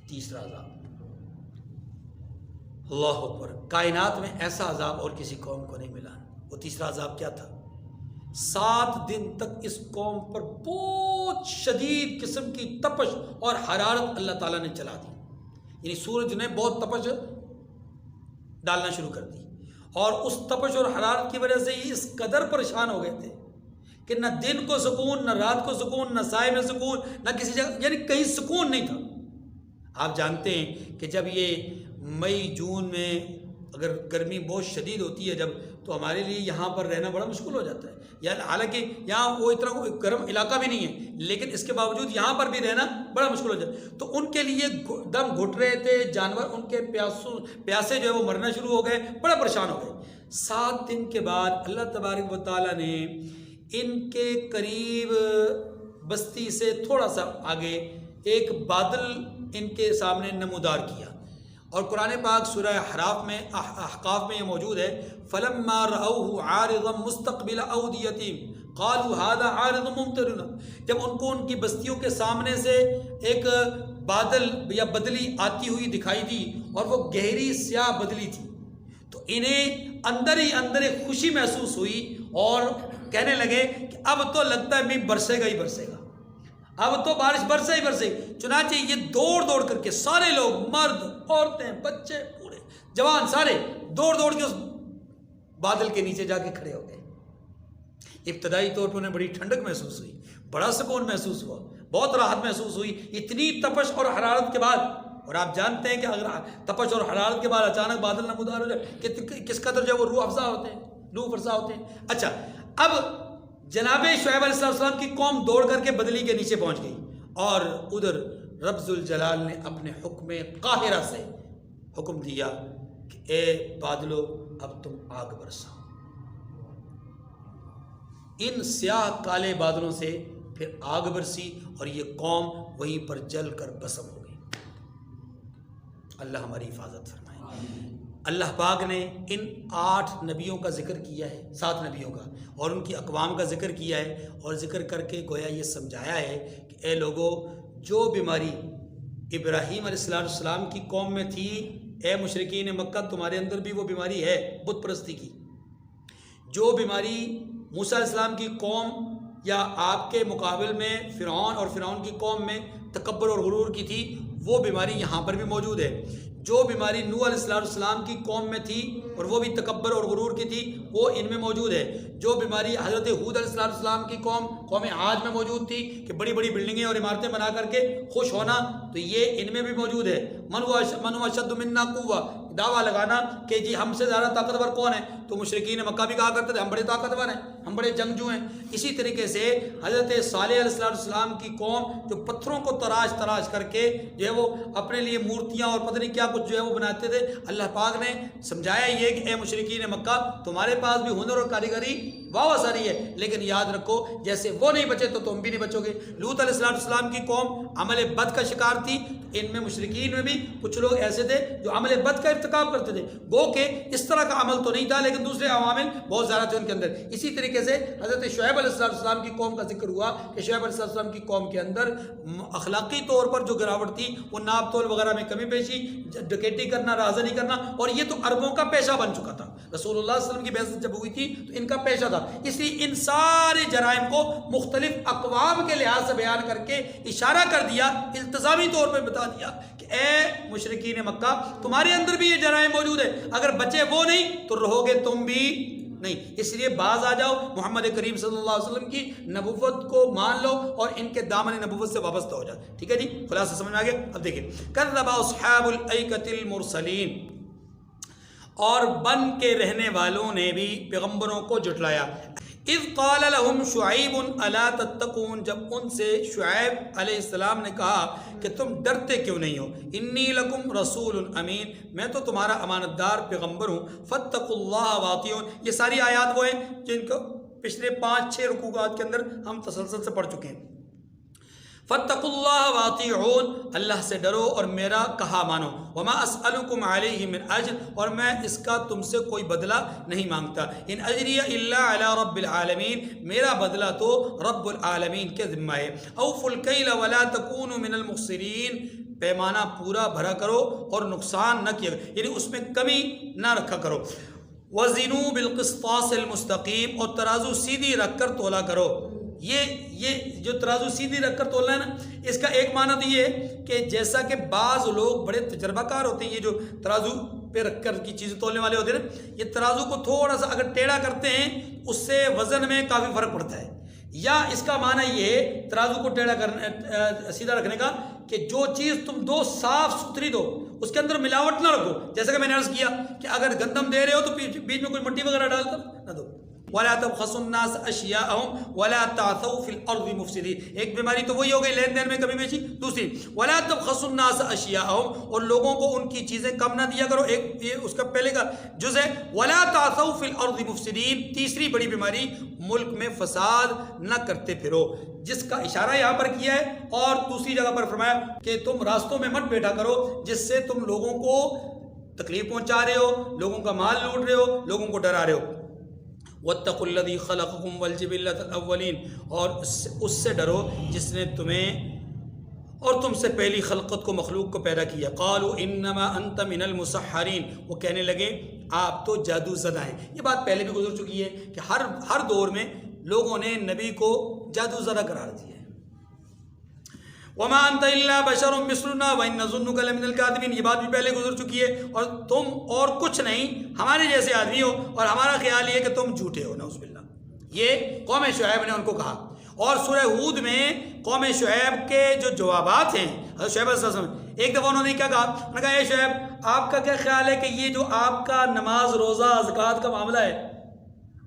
تیسرا عذاب, اللہ اکبر, کائنات میں ایسا عذاب اور کسی قوم کو نہیں ملا. وہ تیسرا عذاب کیا تھا؟ 7 دن تک اس قوم پر بہت شدید قسم کی تپش اور حرارت اللہ تعالیٰ نے چلا دی. یعنی سورج نے بہت تپش ڈالنا شروع کر دی اور اس تپش اور حرارت کی وجہ سے یہ اس قدر پریشان ہو گئے تھے کہ نہ دن کو سکون, نہ رات کو سکون, نہ سائے میں سکون, نہ کسی جگہ, یعنی کہیں سکون نہیں تھا. آپ جانتے ہیں کہ جب یہ مئی جون میں اگر گرمی بہت شدید ہوتی ہے جب, تو ہمارے لیے یہاں پر رہنا بڑا مشکل ہو جاتا ہے. یعنی حالانکہ یہاں وہ اتنا گرم علاقہ بھی نہیں ہے لیکن اس کے باوجود یہاں پر بھی رہنا بڑا مشکل ہو جاتا ہے. تو ان کے لیے دم گھٹ رہے تھے, جانور ان کے پیاسے جو ہے وہ مرنا شروع ہو گئے, بڑا پریشان ہو گئے. 7 دن کے بعد اللہ تبارک و تعالیٰ نے ان کے قریب بستی سے تھوڑا سا آگے ایک بادل ان کے سامنے نمودار کیا. اور قرآن پاک سورہ احقاف میں یہ موجود ہے, فَلَمَّا رَأَوْهُ عَارِضًا مُسْتَقْبِلَ أَوْدِيَتِهِمْ قَالُوا هَذَا عَارِضٌ مُمْطِرُنَا. جب ان کو ان کی بستیوں کے سامنے سے ایک بادل یا بدلی آتی ہوئی دکھائی دی اور وہ گہری سیاہ بدلی تھی تو انہیں اندر ہی اندر ایک خوشی محسوس ہوئی اور کہنے لگے کہ اب تو لگتا ہے مینہ برسے گا ہی برسے گا, اب تو بارش برسے ہی برسے. چنانچہ یہ دوڑ کر کے سارے لوگ, مرد, عورتیں, بچے, بوڑھے, جوان, سارے دوڑ کے اس بادل کے نیچے جا کے کھڑے ہو گئے. ابتدائی طور پر انہیں بڑی ٹھنڈک محسوس ہوئی, بڑا سکون محسوس ہوا, بہت راحت محسوس ہوئی اتنی تپش اور حرارت کے بعد. اور آپ جانتے ہیں کہ اگر تپش اور حرارت کے بعد اچانک بادل نمودار ہو جائے کہ کس قدر جو ہے وہ روح افزا ہوتے ہیں. اچھا, اب جناب شعیب علیہ السلام کی قوم دوڑ کر کے بدلی کے نیچے پہنچ گئی اور ادھر رب ذوالجلال نے اپنے حکم قاہرہ سے حکم دیا کہ اے بادلو اب تم آگ برساؤ. ان سیاہ کالے بادلوں سے پھر آگ برسی اور یہ قوم وہیں پر جل کر بسم ہو گئی. اللہ ہماری حفاظت فرمائے. اللہ پاک نے ان 8 نبیوں کا ذکر کیا ہے, 7 نبیوں کا, اور ان کی اقوام کا ذکر کیا ہے اور ذکر کر کے گویا یہ سمجھایا ہے کہ اے لوگو, جو بیماری ابراہیم علیہ السلام کی قوم میں تھی, اے مشرکین مکہ تمہارے اندر بھی وہ بیماری ہے بت پرستی کی. جو بیماری موسیٰ علیہ السلام کی قوم یا آپ کے مقابل میں فرعون اور فرعون کی قوم میں تکبر اور غرور کی تھی, وہ بیماری یہاں پر بھی موجود ہے. جو بیماری نوح علیہ السلام کی قوم میں تھی اور وہ بھی تکبر اور غرور کی تھی, وہ ان میں موجود ہے. جو بیماری حضرت ہود علیہ السلام کی قوم عاد میں موجود تھی کہ بڑی بڑی بلڈنگیں اور عمارتیں بنا کر کے خوش ہونا, تو یہ ان میں بھی موجود ہے. من هو اشد منا قوة, دعویٰ لگانا کہ جی ہم سے زیادہ طاقتور کون ہے، تو مشرکین مکہ بھی کہا کرتے تھے ہم بڑے طاقتور ہیں، ہم بڑے جنگجو ہیں۔ اسی طریقے سے حضرت صالح علیہ السلام کی قوم جو پتھروں کو تراش کر کے جو ہے وہ اپنے لیے مورتیاں اور پتہ نہیں کیا کچھ جو ہے وہ بناتے تھے، اللہ پاک نے سمجھایا یہ کہ اے مشرکین مکہ تمہارے پاس بھی ہنر اور کاریگری واہ ساری ہے، لیکن یاد رکھو جیسے وہ نہیں بچے تو تم بھی نہیں بچو گے۔ لوط علیہ السلام کی قوم عمل بد کا شکار تھی، ان میں مشرکین میں بھی کچھ لوگ ایسے تھے جو عمل بد کا ارتکاب کرتے تھے، گو کہ اس طرح کا عمل تو نہیں تھا لیکن دوسرے عوامل بہت زیادہ تھے ان کے اندر۔ اسی طریقے سے حضرت شعیب علیہ السلام کی قوم کا ذکر ہوا کہ شعیب علیہ السلام کی قوم کے اندر اخلاقی طور پر جو گراوٹ تھی وہ ناپ تول وغیرہ میں کمی پیشی، ڈکیٹی کرنا، رازنی کرنا، اور یہ تو عربوں کا پیشہ بن چکا تھا۔ رسول اللہ صلی اللہ علیہ وسلم کی بعثت جب ہوئی تھی تو ان کا پیشہ تھا، اس لیے ان سارے جرائم کو مختلف اقوام کے لحاظ سے بیان کر کے اشارہ کر دیا، التزامی طور پہ بتا دیا کہ اے مشرکین مکہ تمہارے اندر بھی یہ جرائم موجود ہے، اگر بچے وہ نہیں تو رہو گے تم بھی نہیں، اس لیے باز آ جاؤ، محمد کریم صلی اللہ علیہ وسلم کی نبوت کو مان لو اور ان کے دامن نبوت سے وابستہ ہو جاؤ۔ ٹھیک ہے جی، خلاصہ سمجھ میں آ گیا۔ اب دیکھیں کذب اصحاب الایکۃ المرسلین، اور بن کے رہنے والوں نے بھی پیغمبروں کو جھٹلایا۔ اذ قال لهم شعیب الا تتقون، جب ان سے شعیب علیہ السلام نے کہا کہ تم ڈرتے کیوں نہیں ہو، انی لکم رسول امین، میں تو تمہارا امانت دار پیغمبر ہوں، فاتقوا اللہ واطیعون۔ یہ ساری آیات وہ ہیں جن کو پچھلے 5-6 رکوعات کے اندر ہم تسلسل سے پڑھ چکے ہیں۔ فاتقوا اللہ واطیعون، اللہ سے ڈرو اور میرا کہا مانو، وما اسألکم علیہ من اجر، اور میں اس کا تم سے کوئی بدلہ نہیں مانگتا، ان اجری الا علی رب العالمین، میرا بدلہ تو رب العالمین کے ذمہ ہے۔ اوفوا الکیل ولا تکونوا من المخسرین، پیمانہ پورا بھرا کرو اور نقصان نہ کیا، یعنی اس میں کمی نہ رکھا کرو۔ وزنوا بالقسطاس المستقیم، اور ترازو سیدھی رکھ کر تولا کرو۔ یہ جو ترازو سیدھی رکھ کر تولنا ہے نا، اس کا ایک معنی تو یہ ہے کہ جیسا کہ بعض لوگ بڑے تجربہ کار ہوتے ہیں، یہ جو ترازو پہ رکھ کر کی چیزیں تولنے والے ہوتے ہیں نا، یہ ترازو کو تھوڑا سا اگر ٹیڑھا کرتے ہیں اس سے وزن میں کافی فرق پڑتا ہے۔ یا اس کا معنی یہ ہے ترازو کو ٹیڑھا کرنے سیدھا رکھنے کا کہ جو چیز تم دو صاف ستھری دو، اس کے اندر ملاوٹ نہ رکھو، جیسا کہ میں نے عرض کیا کہ اگر گندم دے رہے ہو تو بیچ میں کوئی مٹی وغیرہ ڈال کر نہ دو۔ وَلَا تَبْخَسُوا النَّاسَ أَشْيَاءَهُمْ وَلَا تَعْثَوْا فِي الْأَرْضِ مُفْسِدِينَ، ایک بیماری تو وہی ہو گئی لین دین میں کمی بیشی۔ دوسری وَلَا تَبْخَسُوا النَّاسَ أَشْيَاءَهُمْ، اور لوگوں کو ان کی چیزیں کم نہ دیا کرو، ایک یہ اس کا پہلے کا جز ہے۔ وَلَا تَعْثَوْا فِي الْأَرْضِ مُفْسِدِينَ، تیسری بڑی بیماری ملک میں فساد نہ کرتے پھرو، جس کا اشارہ یہاں پر کیا ہے، اور دوسری جگہ پر فرمایا کہ تم راستوں میں مت بیٹھا کرو جس سے تم لوگوں کو تکلیف پہنچا رہے ہو، لوگوں کا مال لوٹ رہے ہو، لوگوں کو ڈرا رہے ہو۔ وَاتَّقُوا الَّذِي خَلَقَكُمْ وَالْجِبِلَّةَ الْأَوَّلِينَ، اور اس سے ڈرو جس نے تمہیں اور تم سے پہلی خلقت کو، مخلوق کو پیدا کیا۔ قَالُوا إِنَّمَا أَنْتَ مِنَ الْمُسَحَّرِينَ، وہ کہنے لگے آپ تو جادو زدہ ہیں۔ یہ بات پہلے بھی گزر چکی ہے کہ ہر دور میں لوگوں نے نبی کو جادو زدہ قرار دیا ہے۔ وَمَا أَنْتَ إِلَّا بَشَرٌ مِثْلُنَا وَإِنْ نَظُنُّكَ لَمِنَ الْكَاذِبِينَ، یہ بات بھی پہلے گزر چکی ہے، اور تم اور کچھ نہیں ہمارے جیسے آدمی ہو، اور ہمارا خیال یہ کہ تم جھوٹے ہو، نعوذ باللہ۔ یہ قوم شعیب نے ان کو کہا، اور سورہ ہود میں قوم شعیب کے جو جوابات ہیں حضرت شعیب علیہ السلام، ایک دفعہ انہوں نے کیا کہا، انہوں نے کہا اے شعیب آپ کا کیا خیال ہے کہ یہ جو آپ کا نماز روزہ زکوٰۃ کا معاملہ ہے،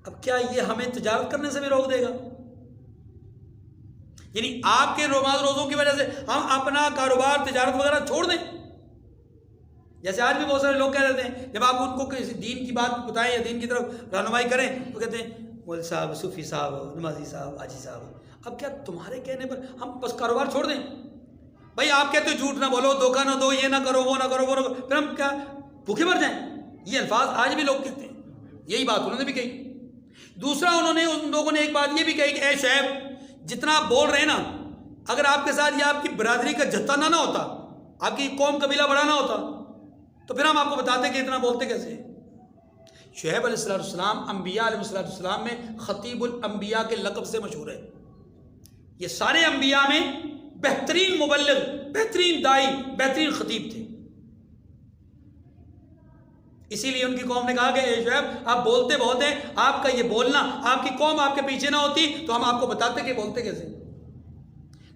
اب کیا یہ ہمیں تجارت کرنے سے بھی روک دے گا؟ یعنی آپ کے نماز روزوں کی وجہ سے ہم اپنا کاروبار تجارت وغیرہ چھوڑ دیں؟ جیسے آج بھی بہت سارے لوگ کہہ رہتے ہیں جب آپ ان کو کسی دین کی بات بتائیں یا دین کی طرف رہنمائی کریں تو کہتے ہیں مولوی صاحب، صوفی صاحب، نمازی صاحب، حاجی صاحب، اب کیا تمہارے کہنے پر ہم بس کاروبار چھوڑ دیں؟ بھائی آپ کہتے ہو جھوٹ نہ بولو، دھوکہ نہ دو، یہ نہ کرو، وہ نہ کرو، وہ نہ کرو، پھر ہم کیا بھوکے مر جائیں؟ یہ الفاظ آج بھی لوگ کہتے ہیں، یہی بات انہوں نے بھی کہی۔ دوسرا انہوں نے ان لوگوں نے ایک بات یہ بھی کہی کہ اے شعیب جتنا آپ بول رہے ہیں نا، اگر آپ کے ساتھ یہ آپ کی برادری کا جتھا نہ ہوتا، آپ کی قوم قبیلہ بڑا نہ ہوتا، تو پھر ہم آپ کو بتاتے کہ اتنا بولتے کیسے ہیں۔ شعیب علیہ السلام انبیاء علیہ السلام میں خطیب الانبیاء کے لقب سے مشہور ہے۔ یہ سارے انبیاء میں بہترین مبلغ، بہترین دائی، بہترین خطیب تھے۔ اسی لیے ان کی قوم نے کہا کہ اے شعیب آپ بولتے بہت ہیں، آپ کا یہ بولنا، آپ کی قوم آپ کے پیچھے نہ ہوتی تو ہم آپ کو بتاتے کہ بولتے کیسے۔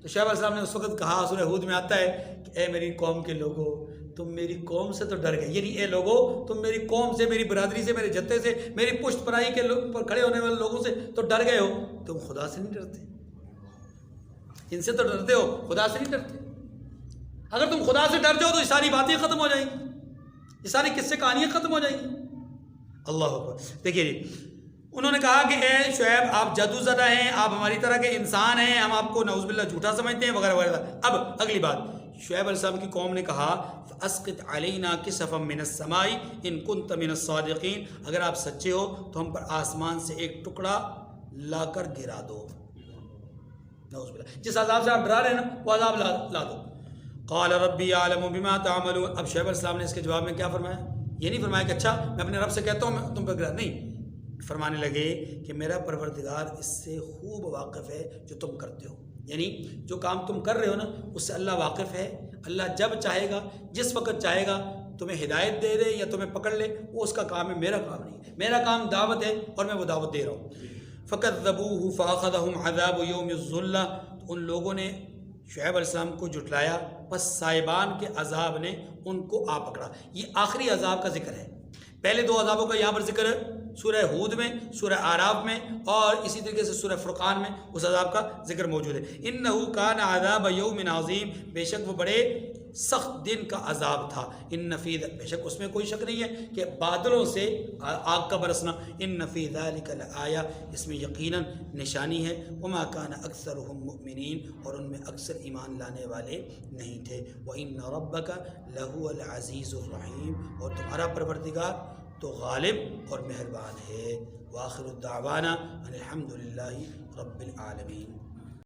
تو شعیب علیہ السلام نے اس وقت کہا، سورہ ہود میں آتا ہے کہ اے میری قوم کے لوگوں، تم میری قوم سے تو ڈر گئے، یعنی اے لوگو تم میری قوم سے، میری برادری سے، میرے جتے سے، میری پشت پناہی کے پر کھڑے ہونے والے لوگوں سے تو ڈر گئے ہو، تم خدا سے نہیں ڈرتے؟ ان سے تو ڈرتے ہو، خدا سے نہیں ڈرتے؟ اگر تم خدا سے ڈر جاؤ تو یہ ساری باتیں ختم ہو جائیں گی، یہ ساری قصے کہانیاں ختم ہو جائیں گی۔ اللہ اکبر۔ دیکھیے جی، انہوں نے کہا کہ اے شعیب آپ جادو زدہ ہیں، آپ ہماری طرح کے انسان ہیں، ہم آپ کو نعوذ باللہ جھوٹا سمجھتے ہیں وغیرہ وغیرہ۔ اب اگلی بات، شعیب علیہ السلام کی قوم نے کہا فَأَسْقِطْ عَلَيْنَا كِسَفًا مِّنَ السَّمَاءِ إِن كُنتَ مِنَ الصَّادِقِينَ، اگر آپ سچے ہو تو ہم پر آسمان سے ایک ٹکڑا لا کر گرا دو، نعوذ باللہ، جس عذاب سے آپ ڈرا رہے ہیں نا وہ عذاب لا دو۔ قال ربی اعلم بما تعملون، اب شعیب علیہ السلام نے اس کے جواب میں کیا فرمایا؟ یہ نہیں فرمایا کہ اچھا میں اپنے رب سے کہتا ہوں میں تم پر گرا، نہیں، فرمانے لگے کہ میرا پروردگار اس سے خوب واقف ہے جو تم کرتے ہو، یعنی جو کام تم کر رہے ہو نا اس سے اللہ واقف ہے، اللہ جب چاہے گا جس وقت چاہے گا تمہیں ہدایت دے دے یا تمہیں پکڑ لے، وہ اس کا کام ہے، میرا کام نہیں ہے، میرا کام دعوت ہے اور میں وہ دعوت دے رہا ہوں۔ فَكَذَّبُوهُ فَأَخَذَهُمْ عَذَابُ يَوْمِ الظُّلَّةِ، تو ان لوگوں نے شعیب علیہ السلام کو جھٹلایا، پس سائبان کے عذاب نے ان کو آ پکڑا۔ یہ آخری عذاب کا ذکر ہے، پہلے دو عذابوں کا یہاں پر ذکر ہے سورہ ہود میں، سورہ اعراف میں، اور اسی طریقے سے سورہ فرقان میں اس عذاب کا ذکر موجود ہے۔ انہو کان عذاب یوم عظیم، بے شک وہ بڑے سخت دن کا عذاب تھا۔ ان فی، بے شک اس میں کوئی شک نہیں ہے کہ بادلوں سے آگ کا برسنا، ان فی ذلک لآیہ، اس میں یقیناً نشانی ہے۔ وما کان اکثرهم مؤمنین، اور ان میں اکثر ایمان لانے والے نہیں تھے۔ وان ربک لہو العزیز الرحیم، اور تمہارا پروردگار تو غالب اور مہربان ہے۔ وآخر الدعوانا ان الحمد للہ رب العالمین۔